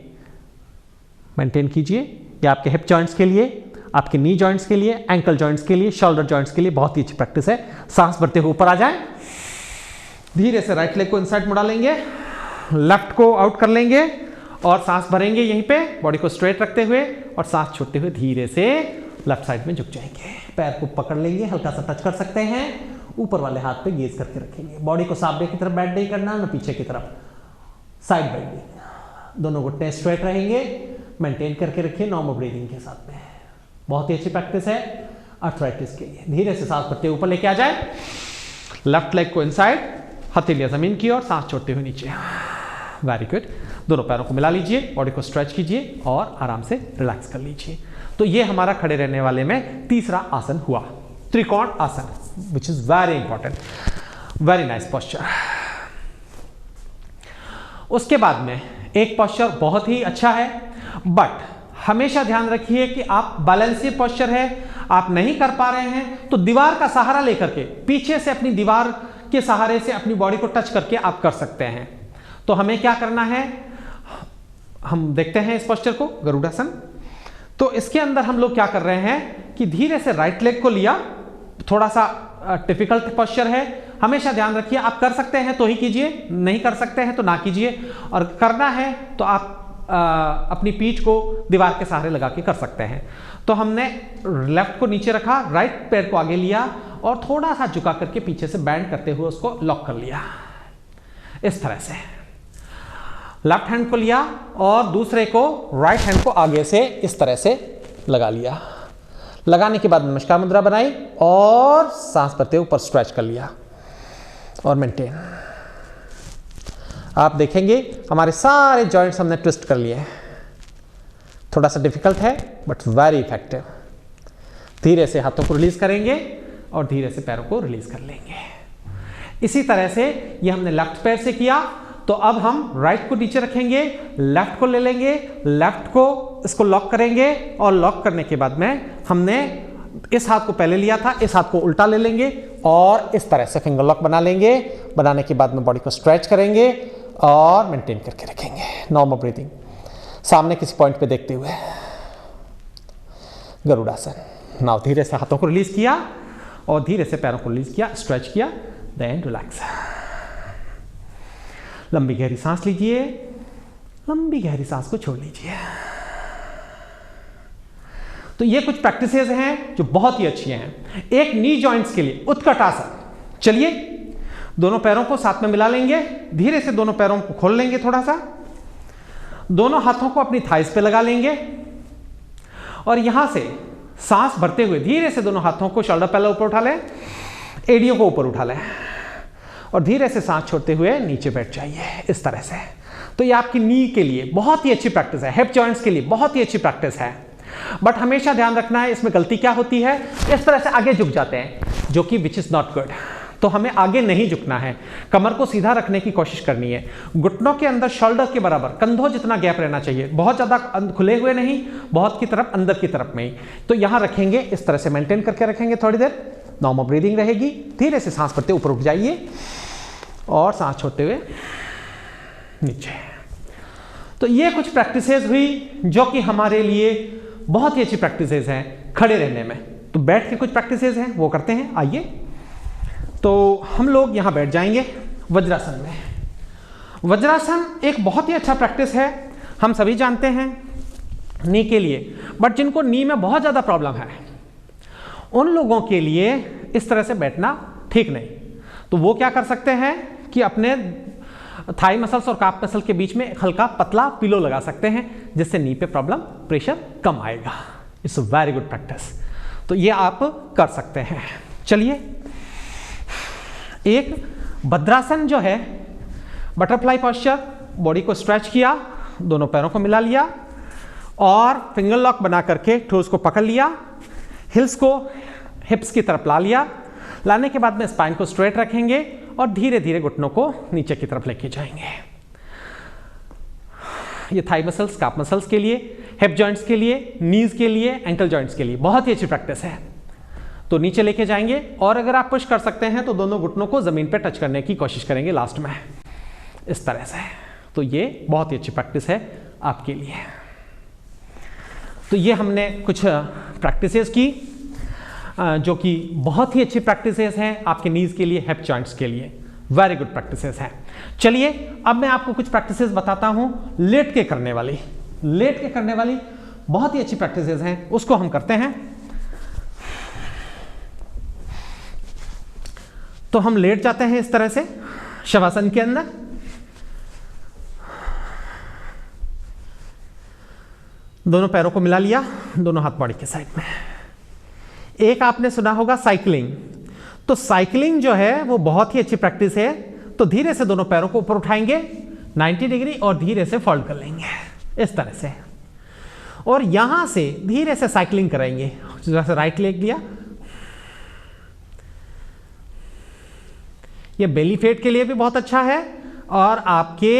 मेंटेन कीजिए। ये आपके हिप जॉइंट्स के लिए, आपके नी जॉइंट्स के लिए, एंकल जॉइंट्स के लिए, शोल्डर जॉइंट्स के लिए बहुत ही अच्छी प्रैक्टिस है। सांस भरते हुए ऊपर आ जाएं, धीरे से राइट लेग को इनसाइड मुड़ा लेंगे, लेफ्ट को आउट कर लेंगे और सांस भरेंगे यहीं पे, बॉडी को स्ट्रेट रखते हुए, और सांस छोड़ते हुए धीरे से लेफ्ट साइड में झुक जाएंगे। पैर को पकड़ लेंगे, हल्का सा टच कर सकते हैं, ऊपर वाले हाथ पे गेज करके रखेंगे। बॉडी को सामने की तरफ बेंड नहीं करना, ना पीछे की तरफ, साइड बेंडिंग। दोनों घुटने स्ट्रेट रहेंगे, मेंटेन करके रखिए नॉर्मल ब्रीदिंग के साथ में। बहुत ही अच्छी प्रैक्टिस है आर्थराइटिस के लिए। धीरे से सांस भरते ऊपर लेके आ जाए, लेफ्ट लेग को इनसाइड, हथेलियां जमीन की ओर, सांस छोड़ते हुए नीचे। Very good. दोनों पैरों को मिला लीजिए, बॉडी को स्ट्रेच कीजिए और आराम से रिलैक्स कर लीजिए। तो ये हमारा खड़े रहने वाले में तीसरा आसन हुआ, त्रिकोण आसन, which is very important, very nice posture. उसके बाद में एक पोस्चर बहुत ही अच्छा है, बट हमेशा ध्यान रखिए कि आप बैलेंसिव पोस्चर है, आप नहीं कर पा रहे हैं तो दीवार का सहारा लेकर के पीछे से अपनी दीवार के सहारे से अपनी बॉडी को टच करके आप कर सकते हैं। तो हमें क्या करना है, हम देखते हैं इस पोस्चर को, गरुड़ासन। तो इसके अंदर हम लोग क्या कर रहे हैं कि धीरे से राइट लेग को लिया, थोड़ा सा डिफिकल्ट पोस्चर है, हमेशा ध्यान रखिए आप कर सकते हैं तो ही कीजिए, नहीं कर सकते हैं तो ना कीजिए, और करना है तो आप अपनी पीठ को दीवार के सहारे लगा के कर सकते हैं। तो हमने लेफ्ट को नीचे रखा, राइट पैर को आगे लिया और थोड़ा सा झुका करके पीछे से बैंड करते हुए उसको लॉक कर लिया, इस तरह से। लेफ्ट हैंड को लिया और दूसरे को, राइट हैंड को आगे से इस तरह से लगा लिया। लगाने के बाद नमस्कार मुद्रा बनाई और सांस भरते ऊपर स्ट्रेच कर लिया और मेंटेन। आप देखेंगे हमारे सारे जॉइंट्स हमने ट्विस्ट कर लिए हैं। थोड़ा सा डिफिकल्ट है बट वेरी इफेक्टिव। धीरे से हाथों को रिलीज करेंगे और धीरे से पैरों को रिलीज कर लेंगे। इसी तरह से ये हमने लेफ्ट पैर से किया, तो अब हम राइट को नीचे रखेंगे, लेफ्ट को ले लेंगे, लेफ्ट को इसको लॉक करेंगे और लॉक करने के बाद में हमने इस हाथ को पहले लिया था, इस हाथ को उल्टा ले लेंगे और इस तरह से फिंगर लॉक बना लेंगे। बनाने के बाद में बॉडी को स्ट्रेच करेंगे और मेंटेन करके रखेंगे नॉर्मल ब्रीदिंग, सामने किसी पॉइंट पे देखते हुए। गरुड़ासन। नाउ धीरे से हाथों को रिलीज किया और धीरे से पैरों को रिलीज किया, स्ट्रेच किया, देन रिलैक्स। लंबी गहरी सांस लीजिए, लंबी गहरी सांस को छोड़ लीजिए। तो ये कुछ प्रैक्टिसेस हैं जो बहुत ही अच्छी हैं। एक नी जॉइंट्स के लिए उत्कटासन। चलिए दोनों पैरों को साथ में मिला लेंगे, धीरे से दोनों पैरों को खोल लेंगे, थोड़ा सा दोनों हाथों को अपनी थाइस पे लगा लेंगे और यहां से सांस भरते हुए धीरे से दोनों हाथों को शोल्डर पहले ऊपर उठा लें, एड़ियों को ऊपर उठा लें, और धीरे से सांस छोड़ते हुए नीचे बैठ जाइए इस तरह से। तो ये आपकी नी के लिए बहुत ही अच्छी प्रैक्टिस है, हिप जॉइंट्स के लिए बहुत ही अच्छी प्रैक्टिस है। बट हमेशा ध्यान रखना है, इसमें गलती क्या होती है, इस तरह से आगे झुक जाते हैं, जो कि विच इज नॉट गुड। तो हमें आगे नहीं झुकना है, कमर को सीधा रखने की कोशिश करनी है। घुटनों के अंदर शोल्डर के बराबर, कंधों जितना गैप रहना चाहिए, बहुत ज़्यादा खुले हुए नहीं, बहुत की तरफ अंदर की तरफ में ही। तो यहाँ रखेंगे, इस तरह से मेंटेन करके रखेंगे थोड़ी देर, नॉर्मल ब्रीदिंग रहेगी। धीरे से सांस भरते ऊपर उठ जाइए और सांस छोड़ते हुए नीचे। तो ये कुछ प्रैक्टिसेस हुई जो कि हमारे लिए बहुत ही अच्छी प्रैक्टिसेस हैं खड़े रहने में। तो बैठ के कुछ प्रैक्टिसेस हैं वो करते हैं। आइए, तो हम लोग यहाँ बैठ जाएंगे वज्रासन में। वज्रासन एक बहुत ही अच्छा प्रैक्टिस है, हम सभी जानते हैं नी के लिए। बट जिनको नी में बहुत ज़्यादा प्रॉब्लम है उन लोगों के लिए इस तरह से बैठना ठीक नहीं। तो वो क्या कर सकते हैं कि अपने थाई मसल्स और काफ मसल के बीच में एक हल्का पतला पिलो लगा सकते हैं, जिससे नी पे प्रॉब्लम प्रेशर कम आएगा। It's a very good practice. तो ये आप कर सकते हैं। चलिए, एक भद्रासन जो है, बटरफ्लाई पोस्चर, बॉडी को स्ट्रेच किया, दोनों पैरों को मिला लिया और फिंगर लॉक बना करके ठोस को पकड़ लिया, हिल्स को हिप्स की तरफ ला लिया। लाने के बाद में स्पाइन को स्ट्रेट रखेंगे और धीरे धीरे घुटनों को नीचे की तरफ लेके जाएंगे। ये थाई मसल्स, काफ मसल्स के लिए, हिप जॉइंट्स के लिए, नीज के लिए, एंकल जॉइंट्स के लिए बहुत ही अच्छी प्रैक्टिस है। तो नीचे लेके जाएंगे और अगर आप पुश कर सकते हैं तो दोनों घुटनों को जमीन पे टच करने की कोशिश करेंगे लास्ट में, इस तरह से। तो ये बहुत ही अच्छी प्रैक्टिस है आपके लिए। तो ये हमने कुछ प्रैक्टिसेस की जो कि बहुत ही अच्छी प्रैक्टिसेस हैं आपके नीज के लिए, हिप जॉइंट्स के लिए। वेरी गुड प्रैक्टिसेस हैं। चलिए, अब मैं आपको कुछ प्रैक्टिसेस बताता हूं लेट के करने वाली। लेट के करने वाली बहुत ही अच्छी प्रैक्टिसेस हैं, उसको हम करते हैं। तो हम लेट जाते हैं इस तरह से शवासन के अंदर। दोनों पैरों को मिला लिया, दोनों हाथ बॉडी के साइड में। एक आपने सुना होगा साइकिलिंग। तो साइकिलिंग जो है वो बहुत ही अच्छी प्रैक्टिस है। तो धीरे से दोनों पैरों को ऊपर उठाएंगे 90 डिग्री और धीरे से फोल्ड कर लेंगे इस तरह से, और यहां से धीरे से साइकिलिंग कराएंगे। जैसे राइट लेग लिया, ये बेली फेट के लिए भी बहुत अच्छा है और आपके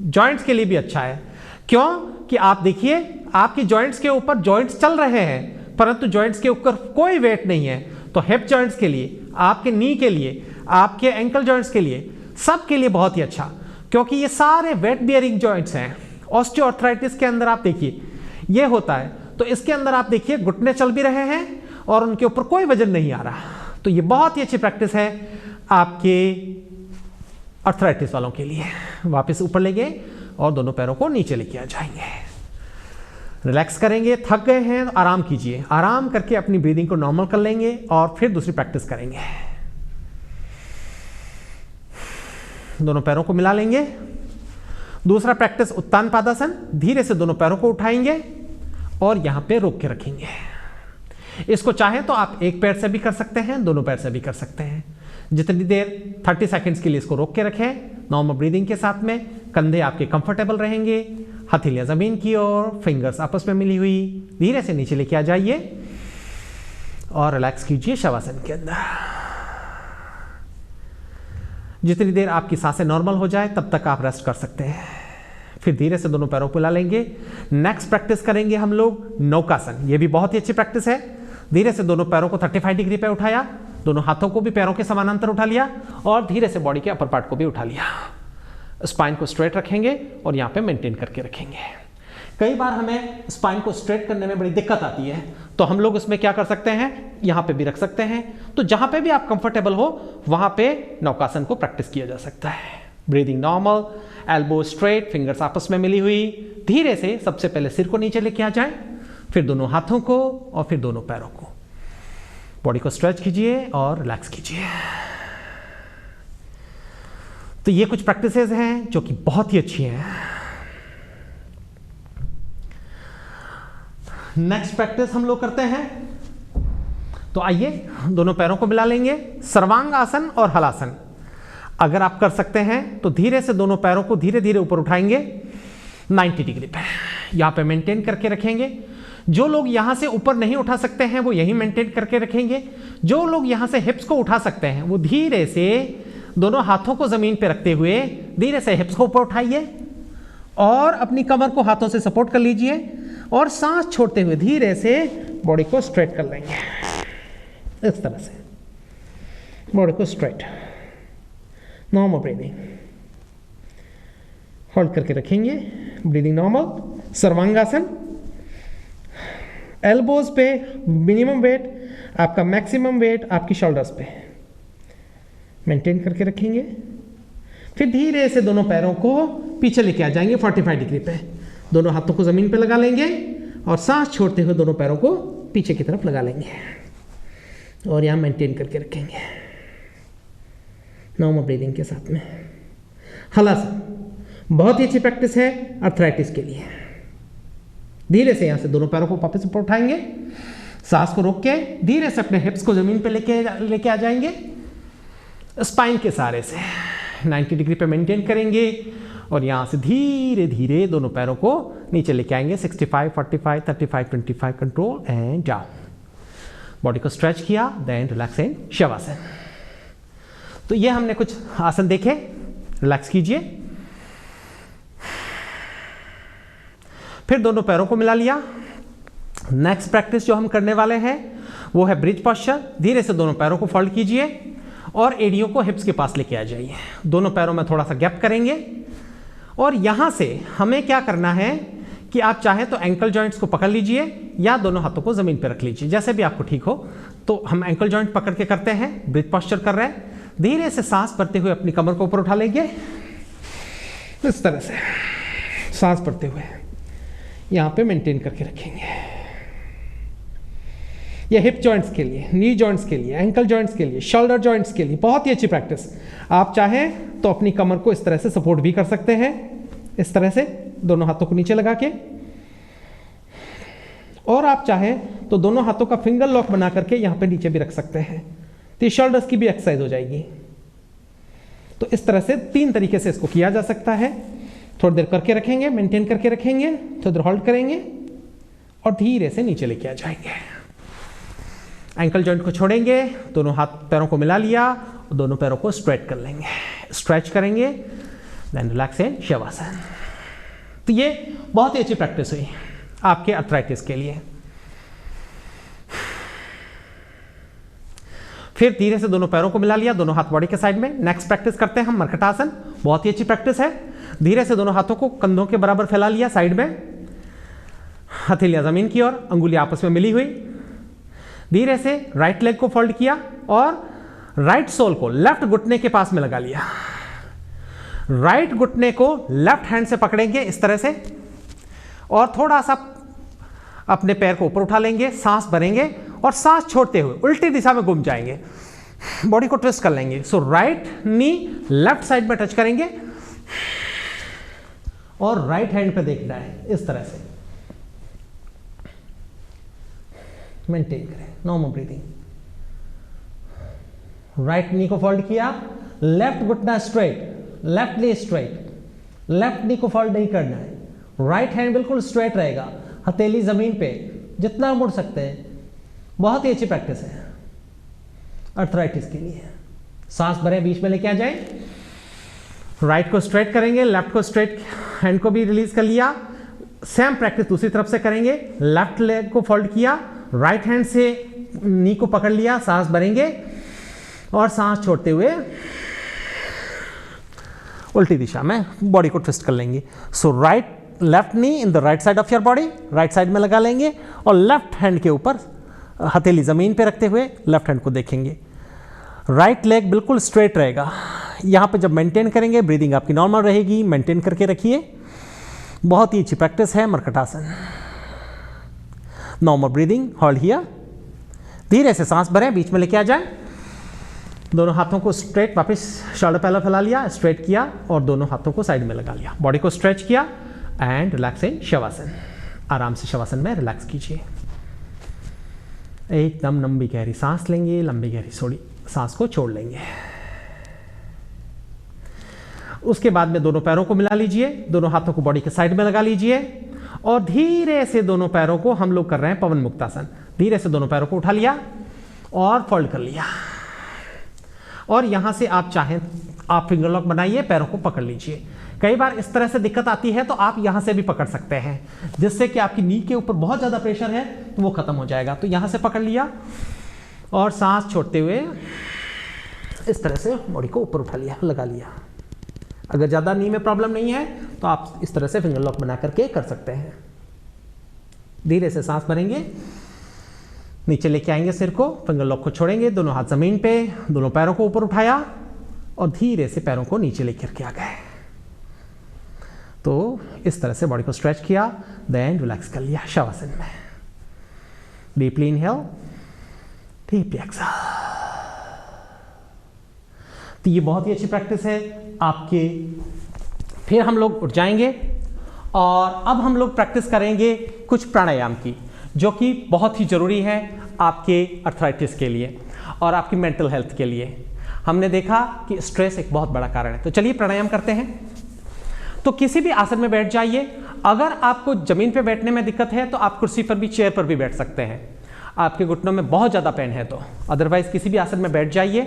जॉइंट्स के लिए भी अच्छा है। क्यों कि आप देखिए, आपके जॉइंट्स के ऊपर जॉइंट्स चल रहे हैं परंतु जॉइंट्स के ऊपर कोई वेट नहीं है। तो हिप जॉइंट्स के लिए, आपके नी के लिए, आपके एंकल जॉइंट्स के लिए, सब के लिए बहुत ही अच्छा, क्योंकि ये सारे वेट बियरिंग जॉइंट्स हैं। ऑस्टियोआर्थराइटिस के अंदर आप देखिए ये होता है। तो इसके अंदर आप देखिए घुटने चल भी रहे हैं और उनके ऊपर कोई वजन नहीं आ रहा। तो ये बहुत ही अच्छी प्रैक्टिस है आपके अर्थराइटिस वालों के लिए। वापस ऊपर ले गए और दोनों पैरों को नीचे लेके आ जाएंगे। रिलैक्स करेंगे, थक गए हैं तो आराम कीजिए, आराम करके अपनी ब्रीदिंग को नॉर्मल कर लेंगे और फिर दूसरी प्रैक्टिस करेंगे। दोनों पैरों को मिला लेंगे। दूसरा प्रैक्टिस उत्तान पादासन। धीरे से दोनों पैरों को उठाएंगे और यहां पे रोक के रखेंगे। इसको चाहे तो आप एक पैर से भी कर सकते हैं, दोनों पैर से भी कर सकते हैं। जितनी देर 30 सेकेंड्स के लिए इसको रोक के रखें नॉर्मल ब्रीदिंग के साथ में। कंधे आपके कंफर्टेबल रहेंगे, हथेलियां जमीन की ओर, फिंगर्स आपस में मिली हुई। धीरे से नीचे लेके आ जाइए और रिलैक्स कीजिए शवासन के अंदर। जितनी देर आपकी सांसें नॉर्मल हो जाए तब तक आप रेस्ट कर सकते हैं। फिर धीरे से दोनों पैरों को हिला लेंगे। नेक्स्ट प्रैक्टिस करेंगे हम लोग नौकासन। ये भी बहुत ही अच्छी प्रैक्टिस है। धीरे से दोनों पैरों को 35 डिग्री पे उठाया, दोनों हाथों को भी पैरों के समानांतर उठा लिया और धीरे से बॉडी के अपर पार्ट को भी उठा लिया। स्पाइन को स्ट्रेट रखेंगे और यहाँ पे मेंटेन करके रखेंगे। कई बार हमें स्पाइन को स्ट्रेट करने में बड़ी दिक्कत आती है, तो हम लोग इसमें क्या कर सकते हैं, यहाँ पे भी रख सकते हैं। तो जहाँ पे भी आप कंफर्टेबल हो वहाँ पे नौकासन को प्रैक्टिस किया जा सकता है। Breathing normal, elbow straight, fingers आपस में मिली हुई। धीरे से सबसे पहले सिर को नीचे लेके आ जाए, फिर दोनों हाथों को और फिर दोनों पैरों को। बॉडी को स्ट्रेच कीजिए और रिलैक्स कीजिए। तो ये कुछ प्रैक्टिसेस हैं जो कि बहुत ही अच्छी हैं। नेक्स्ट प्रैक्टिस हम लोग करते हैं। तो आइए दोनों पैरों को मिला लेंगे। सर्वांग आसन और हलासन। अगर आप कर सकते हैं तो धीरे से दोनों पैरों को धीरे धीरे ऊपर उठाएंगे 90 डिग्री पे, यहाँ पे मेंटेन करके रखेंगे। जो लोग यहाँ से ऊपर नहीं उठा सकते हैं वो यहीं मेंटेन करके रखेंगे। जो लोग यहाँ से हिप्स को उठा सकते हैं वो धीरे से दोनों हाथों को जमीन पे रखते हुए धीरे से हिप्स को ऊपर उठाइए और अपनी कमर को हाथों से सपोर्ट कर लीजिए और सांस छोड़ते हुए धीरे से बॉडी को स्ट्रेट कर लेंगे। इस तरह से बॉडी को स्ट्रेट, नॉर्मल ब्रीदिंग, होल्ड करके रखेंगे, ब्रीदिंग नॉर्मल। सर्वांगासन, एल्बोज पे मिनिमम वेट, आपका मैक्सिमम वेट आपकी शोल्डर्स पे मेंटेन करके रखेंगे। फिर धीरे से दोनों पैरों को पीछे लेके आ जाएंगे 45 डिग्री पे, दोनों हाथों को जमीन पे लगा लेंगे और सांस छोड़ते हुए दोनों पैरों को पीछे की तरफ लगा लेंगे और यहाँ मेंटेन करके रखेंगे नॉर्मल ब्रीदिंग के साथ में। हलासन बहुत ही अच्छी प्रैक्टिस है अर्थराइटिस के लिए। धीरे से यहाँ से दोनों पैरों को वापस ऊपर उठाएंगे, सांस को रोक के धीरे से अपने हिप्स को जमीन पे लेके आ जाएंगे, स्पाइन के सहारे से 90 डिग्री पे मेंटेन करेंगे और यहाँ से धीरे धीरे दोनों पैरों को नीचे लेके आएंगे 65, 45, 35, 25 कंट्रोल एंड डाउन। बॉडी को स्ट्रेच किया, देन रिलैक्स इन शवासन। तो ये हमने कुछ आसन देखे, रिलैक्स कीजिए। फिर दोनों पैरों को मिला लिया। नेक्स्ट प्रैक्टिस जो हम करने वाले हैं वो है ब्रिज पोस्चर। धीरे से दोनों पैरों को फोल्ड कीजिए और एड़ियों को हिप्स के पास लेके आ जाइए। दोनों पैरों में थोड़ा सा गैप करेंगे और यहां से हमें क्या करना है कि आप चाहें तो एंकल जॉइंट्स को पकड़ लीजिए या दोनों हाथों को जमीन पर रख लीजिए, जैसे भी आपको ठीक हो। तो हम एंकल जॉइंट पकड़ के करते हैं, ब्रिज पोस्चर कर रहे हैं। धीरे से सांस भरते हुए अपनी कमर को ऊपर उठा लेंगे, इस तरह से सांस भरते हुए यहां पे मेंटेन करके रखेंगे। ये हिप जॉइंट्स के लिए, नी जॉइंट्स के लिए, एंकल जॉइंट्स के लिए, शोल्डर जॉइंट्स के लिए बहुत ही अच्छी प्रैक्टिस। आप चाहें तो अपनी कमर को इस तरह से सपोर्ट भी कर सकते हैं, इस तरह से दोनों हाथों को नीचे लगा के, और आप चाहें तो दोनों हाथों का फिंगर लॉक बना करके यहां पे नीचे भी रख सकते हैं। तो शोल्डर्स की भी एक्सरसाइज हो जाएगी। तो इस तरह से 3 तरीके से इसको किया जा सकता है। थोड़ी देर करके रखेंगे, मेंटेन करके रखेंगे, थोड़ी देर होल्ड करेंगे और धीरे से नीचे लेके आ जाएंगे। एंकल जॉइंट को छोड़ेंगे, दोनों हाथ पैरों को मिला लिया और दोनों पैरों को स्ट्रेट कर लेंगे, स्ट्रेच करेंगे, देन रिलैक्स इन शवासन। तो ये बहुत ही अच्छी प्रैक्टिस हुई आपके अर्थराइटिस के लिए। फिर धीरे से दोनों पैरों को मिला लिया, दोनों हाथ बॉडी के साइड में। नेक्स्ट प्रैक्टिस करते हैं हम मर्कटासन। बहुत ही अच्छी प्रैक्टिस है। धीरे से दोनों हाथों को कंधों के बराबर फैला लिया साइड में, हथेलियां जमीन की ओर, अंगुलियां आपस में मिली हुई। धीरे से राइट लेग को फोल्ड किया और राइट सोल को लेफ्ट घुटने के पास में लगा लिया। राइट घुटने को लेफ्ट हैंड से पकड़ेंगे इस तरह से और थोड़ा सा अपने पैर को ऊपर उठा लेंगे, सांस भरेंगे और सांस छोड़ते हुए उल्टी दिशा में घूम जाएंगे। बॉडी को ट्विस्ट कर लेंगे। So right knee left side में टच करेंगे और राइट हैंड पे देखना है इस तरह से। मेंटेन करें नॉर्मल ब्रीदिंग। राइट नी को फोल्ड किया, लेफ्ट घुटना straight, left knee straight, left नी को फोल्ड नहीं करना है। राइट हैंड बिल्कुल स्ट्रेट रहेगा, हथेली जमीन पे, जितना मुड़ सकते हैं। बहुत ही अच्छी प्रैक्टिस है अर्थराइटिस के लिए। सांस भरें, बीच में लेके आ जाएं। राइट को स्ट्रेट करेंगे, लेफ्ट को स्ट्रेट, हैंड को भी रिलीज कर लिया। सेम प्रैक्टिस दूसरी तरफ से करेंगे। लेफ्ट लेग को फोल्ड किया, राइट हैंड से नी को पकड़ लिया, सांस भरेंगे और सांस छोड़ते हुए उल्टी दिशा में बॉडी को ट्विस्ट कर लेंगे। So right left knee in the right side of your body, right side में लगा लेंगे और लेफ्ट हैंड के ऊपर हथेली जमीन पे रखते हुए लेफ्ट हैंड को देखेंगे। राइट लेग बिल्कुल स्ट्रेट रहेगा। यहाँ पे जब मेंटेन करेंगे ब्रीदिंग आपकी नॉर्मल रहेगी। मेंटेन करके रखिए। बहुत ही अच्छी प्रैक्टिस है Markatasana. Normal breathing, hold here. धीरे से सांस भरें, बीच में लेके आ जाएं। दोनों हाथों को स्ट्रेट, वापस शोल्डर पहले फैला लिया, स्ट्रेट किया और दोनों हाथों को साइड में लगा लिया। बॉडी को स्ट्रेच किया एंड रिलैक्स इन शवासन। आराम से शवासन में रिलैक्स कीजिए। एकदम लंबी गहरी सांस लेंगे, लंबी गहरी सांस को छोड़ लेंगे। उसके बाद में दोनों पैरों को मिला लीजिए, दोनों हाथों को बॉडी के साइड में लगा लीजिए और धीरे से दोनों पैरों को हम लोग कर रहे हैं पवन मुक्तासन। धीरे से दोनों पैरों को उठा लिया और फोल्ड कर लिया और यहां से आप चाहें आप फिंगर लॉक बनाइए, पैरों को पकड़ लीजिए। कई बार इस तरह से दिक्कत आती है तो आप यहां से भी पकड़ सकते हैं, जिससे कि आपकी नी के ऊपर बहुत ज्यादा प्रेशर है तो वो खत्म हो जाएगा। तो यहां से पकड़ लिया और सांस छोड़ते हुए इस तरह से बॉडी को ऊपर उठा लिया, लगा लिया। अगर ज्यादा नी में प्रॉब्लम नहीं है तो आप इस तरह से फिंगर लॉक बना करके कर सकते हैं। धीरे से सांस भरेंगे, नीचे लेके आएंगे सिर को, फिंगर लॉक को छोड़ेंगे, दोनों हाथ जमीन पे, दोनों पैरों को ऊपर उठाया और धीरे से पैरों को नीचे लेकर के आ गए। तो इस तरह से बॉडी को स्ट्रेच किया, देन रिलैक्स कर लिया शवासन में। Deeply inhale, deeply exhale. तो ये बहुत ही अच्छी प्रैक्टिस है आपके। फिर हम लोग उठ जाएंगे और अब हम लोग प्रैक्टिस करेंगे कुछ प्राणायाम की, जो कि बहुत ही जरूरी है आपके अर्थराइटिस के लिए और आपकी मेंटल हेल्थ के लिए। हमने देखा कि स्ट्रेस एक बहुत बड़ा कारण है। तो चलिए प्राणायाम करते हैं। तो किसी भी आसन में बैठ जाइए। अगर आपको जमीन पे बैठने में दिक्कत है तो आप कुर्सी पर भी, चेयर पर भी बैठ सकते हैं, आपके घुटनों में बहुत ज़्यादा पेन है तो। अदरवाइज किसी भी आसन में बैठ जाइए,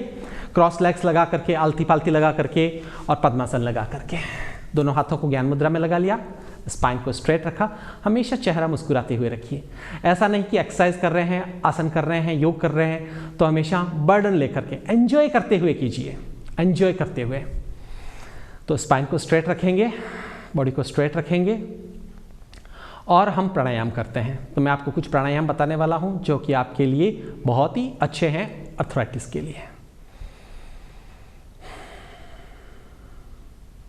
क्रॉस लेग्स लगा करके, आलती पालती लगा करके और पद्मासन लगा करके। दोनों हाथों को ज्ञान मुद्रा में लगा लिया, स्पाइन को स्ट्रेट रखा, हमेशा चेहरा मुस्कुराते हुए रखिए। ऐसा नहीं कि एक्सरसाइज कर रहे हैं, आसन कर रहे हैं, योग कर रहे हैं तो हमेशा बर्डन लेकर के, एंजॉय करते हुए कीजिए, एंजॉय करते हुए। तो स्पाइन को स्ट्रेट रखेंगे, बॉडी को स्ट्रेट रखेंगे और हम प्राणायाम करते हैं। तो मैं आपको कुछ प्राणायाम बताने वाला हूं जो कि आपके लिए बहुत ही अच्छे हैं अर्थराइटिस के लिए।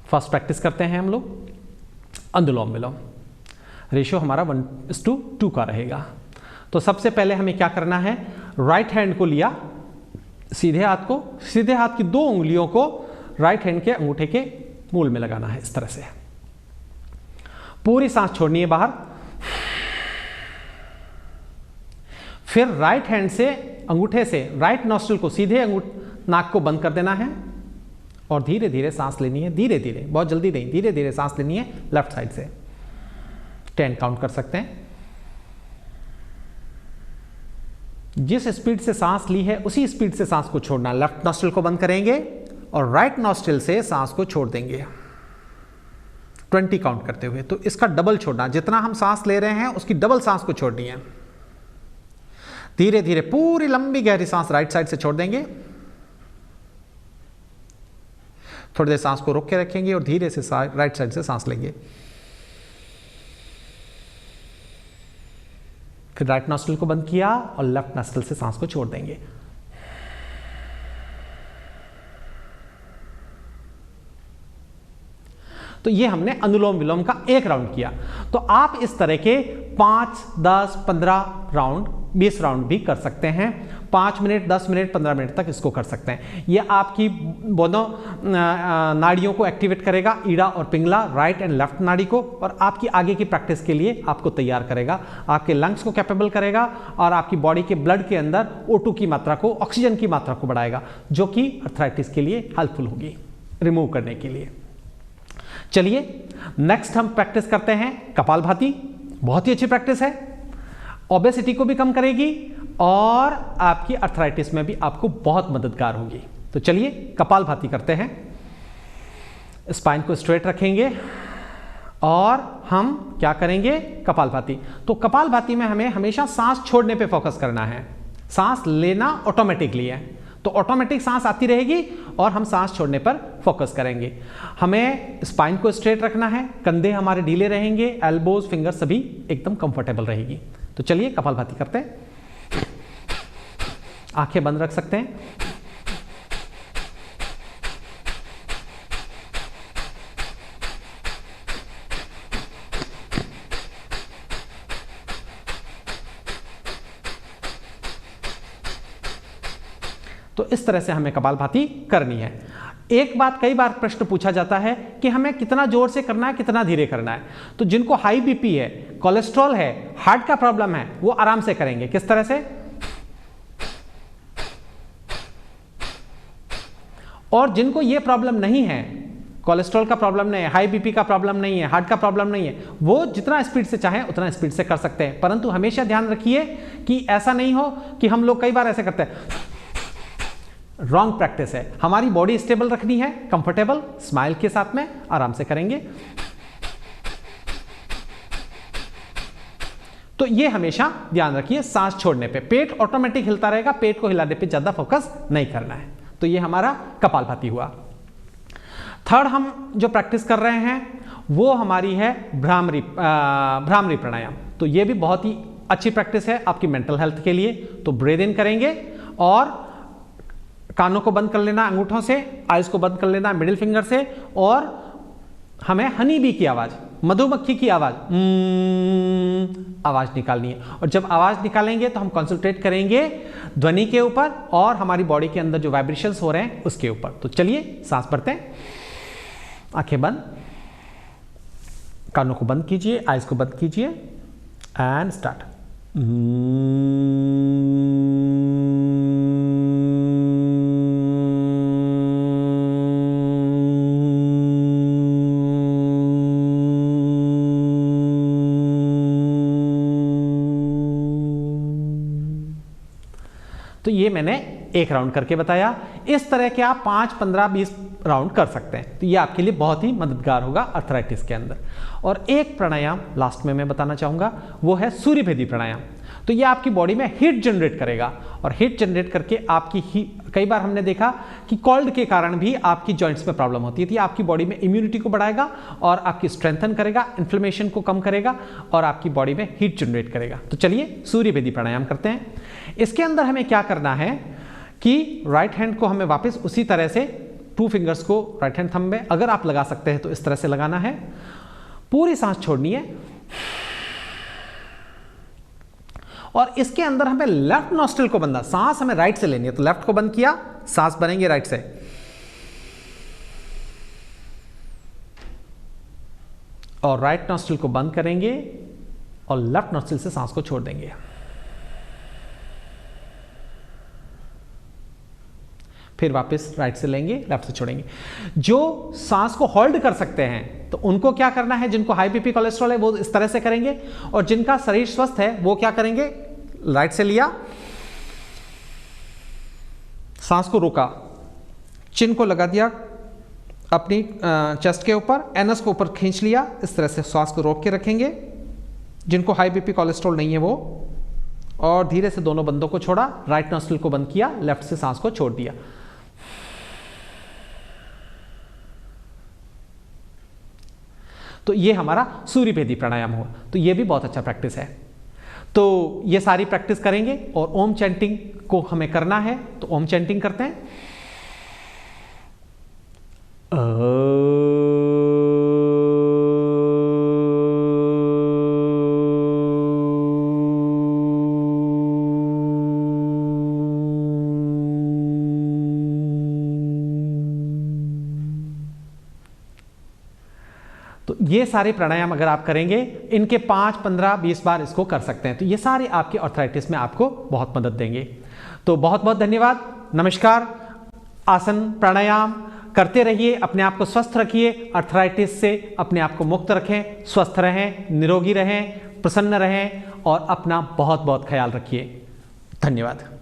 फर्स्ट प्रैक्टिस करते हैं हम लोग अनुलोम विलोम। रेशियो हमारा 1:2 का रहेगा। तो सबसे पहले हमें क्या करना है, राइट हैंड को लिया, सीधे हाथ की 2 उंगलियों को राइट हैंड के अंगूठे के मूल में लगाना है। इस तरह से पूरी सांस छोड़नी है बाहर। फिर राइट हैंड से, अंगूठे से राइट नॉस्ट्रिल को, सीधे नाक को बंद कर देना है और धीरे धीरे सांस लेनी है। धीरे धीरे, बहुत जल्दी नहीं, धीरे धीरे सांस लेनी है लेफ्ट साइड से। 10 काउंट कर सकते हैं। जिस स्पीड से सांस ली है उसी स्पीड से सांस को छोड़ना। लेफ्ट नॉस्ट्रिल को बंद करेंगे और राइट नॉस्ट्रिल से सांस को छोड़ देंगे 20 काउंट करते हुए। तो इसका डबल छोड़ना, जितना हम सांस ले रहे हैं उसकी डबल सांस को छोड़नी है। धीरे धीरे पूरी लंबी गहरी सांस राइट साइड से छोड़ देंगे। थोड़ी देर सांस को रोक के रखेंगे और धीरे से राइट साइड से सांस लेंगे। फिर राइट नॉस्ट्रिल को बंद किया और लेफ्ट नॉस्ट्रिल से सांस को छोड़ देंगे। तो ये हमने अनुलोम विलोम का एक राउंड किया। तो आप इस तरह के 5, 10, 15 राउंड, 20 राउंड भी कर सकते हैं। 5 मिनट, 10 मिनट, 15 मिनट तक इसको कर सकते हैं। ये आपकी दोनों नाड़ियों को एक्टिवेट करेगा, ईड़ा और पिंगला, राइट एंड लेफ्ट नाड़ी को, और आपकी आगे की प्रैक्टिस के लिए आपको तैयार करेगा। आपके लंग्स को कैपेबल करेगा और आपकी बॉडी के ब्लड के अंदर O2 की मात्रा को, ऑक्सीजन की मात्रा को बढ़ाएगा, जो कि अर्थराइटिस के लिए हेल्पफुल होगी रिमूव करने के लिए। चलिए नेक्स्ट हम प्रैक्टिस करते हैं कपालभाति। बहुत ही अच्छी प्रैक्टिस है, ओबेसिटी को भी कम करेगी और आपकी अर्थराइटिस में भी आपको बहुत मददगार होगी। तो चलिए कपालभाति करते हैं। स्पाइन को स्ट्रेट रखेंगे और हम क्या करेंगे, कपालभाति। तो कपालभाति में हमें हमेशा सांस छोड़ने पे फोकस करना है। सांस लेना ऑटोमेटिकली है, तो ऑटोमेटिक सांस आती रहेगी और हम सांस छोड़ने पर फोकस करेंगे। हमें स्पाइन को स्ट्रेट रखना है, कंधे हमारे ढीले रहेंगे, एल्बोज, फिंगर सभी एकदम कंफर्टेबल रहेगी। तो चलिए कपालभाति करते हैं। आंखें बंद रख सकते हैं। तो इस तरह से हमें कपालभाति करनी है। एक बात कई बार प्रश्न पूछा जाता है कि हमें कितना जोर से करना है, कितना धीरे करना है। तो जिनको हाई बीपी है, कोलेस्ट्रॉल है, हार्ट का प्रॉब्लम है, वो आराम से करेंगे। किस तरह से? और जिनको ये प्रॉब्लम नहीं है, कोलेस्ट्रॉल का प्रॉब्लम नहीं है, हाई बीपी का प्रॉब्लम नहीं है, हार्ट का प्रॉब्लम नहीं है, वो जितना स्पीड से चाहें उतना स्पीड से कर सकते हैं। परंतु हमेशा ध्यान रखिए कि ऐसा नहीं हो कि हम लोग कई बार ऐसे करते हैं, रॉन्ग प्रैक्टिस है। हमारी बॉडी स्टेबल रखनी है, कंफर्टेबल स्माइल के साथ में आराम से करेंगे। तो ये हमेशा ध्यान रखिए, सांस छोड़ने पे पेट ऑटोमेटिक हिलता रहेगा, पेट को हिलाने पे ज्यादा फोकस नहीं करना है। तो ये हमारा कपालभाति हुआ। थर्ड हम जो प्रैक्टिस कर रहे हैं वो हमारी है भ्रामरी प्राणायाम। तो ये भी बहुत ही अच्छी प्रैक्टिस है आपकी मेंटल हेल्थ के लिए। तो ब्रीथ इन करेंगे और कानों को बंद कर लेना अंगूठों से, आइज को बंद कर लेना मिडिल फिंगर से, और हमें हनी बी की आवाज, मधुमक्खी की आवाज निकालनी है। और जब आवाज निकालेंगे तो हम कंसंट्रेट करेंगे ध्वनि के ऊपर और हमारी बॉडी के अंदर जो वाइब्रेशंस हो रहे हैं उसके ऊपर। तो चलिए सांस भरते हैं, आंखें बंद, कानों को बंद कीजिए, आइज को बंद कीजिए एंड स्टार्ट। तो ये मैंने एक राउंड करके बताया। इस तरह के आप 5, 15, 20 राउंड कर सकते हैं। तो ये आपके लिए बहुत ही मददगार होगा अर्थराइटिस के अंदर। और एक प्राणायाम लास्ट में मैं बताना चाहूँगा, वो है सूर्यभेदी प्राणायाम। तो ये आपकी बॉडी में हीट जनरेट करेगा और हीट जनरेट करके आपकी कई बार हमने देखा कि कोल्ड के कारण भी आपकी जॉइंट्स में प्रॉब्लम होती है। तो आपकी बॉडी में इम्यूनिटी को बढ़ाएगा और आपकी स्ट्रेंथन करेगा, इन्फ्लेमेशन को कम करेगा और आपकी बॉडी में हीट जनरेट करेगा। तो चलिए सूर्यभेदी प्राणायाम करते हैं। इसके अंदर हमें क्या करना है कि राइट हैंड को हमें वापस उसी तरह से 2 फिंगर्स को राइट हैंड थंब में, अगर आप लगा सकते हैं तो इस तरह से लगाना है। पूरी सांस छोड़नी है और इसके अंदर हमें लेफ्ट नॉस्ट्रिल को बंद, सांस हमें राइट से लेनी है। तो लेफ्ट को बंद किया, सांस भरेंगे राइट से, और राइट नॉस्ट्रिल को बंद करेंगे और लेफ्ट नॉस्ट्रिल से सांस को छोड़ देंगे। फिर वापस राइट से लेंगे, लेफ्ट से छोड़ेंगे। जो सांस को होल्ड कर सकते हैं तो उनको क्या करना है, जिनको हाई बीपी कोलेस्ट्रॉल है वो इस तरह से करेंगे, और जिनका शरीर स्वस्थ है वो क्या करेंगे, राइट से लिया, सांस को रोका, चिन को लगा दिया अपनी चेस्ट के ऊपर, एनस को ऊपर खींच लिया, इस तरह से सांस को रोक के रखेंगे जिनको हाई बीपी कोलेस्ट्रॉल नहीं है वो, और धीरे से दोनों बंदों को छोड़ा, राइट नॉस्ट्रिल को बंद किया, लेफ्ट से सांस को छोड़ दिया। तो ये हमारा सूर्यभेदी प्राणायाम हुआ। तो ये भी बहुत अच्छा प्रैक्टिस है। तो ये सारी प्रैक्टिस करेंगे और ओम चैंटिंग को हमें करना है। तो ओम चैंटिंग करते हैं। तो ये सारे प्राणायाम अगर आप करेंगे, इनके 5, 15, 20 बार इसको कर सकते हैं। तो ये सारे आपके आर्थराइटिस में आपको बहुत मदद देंगे। तो बहुत बहुत धन्यवाद, नमस्कार। आसन प्राणायाम करते रहिए, अपने आप को स्वस्थ रखिए, आर्थराइटिस से अपने आप को मुक्त रखें, स्वस्थ रहें, निरोगी रहें, प्रसन्न रहें और अपना बहुत बहुत ख्याल रखिए। धन्यवाद।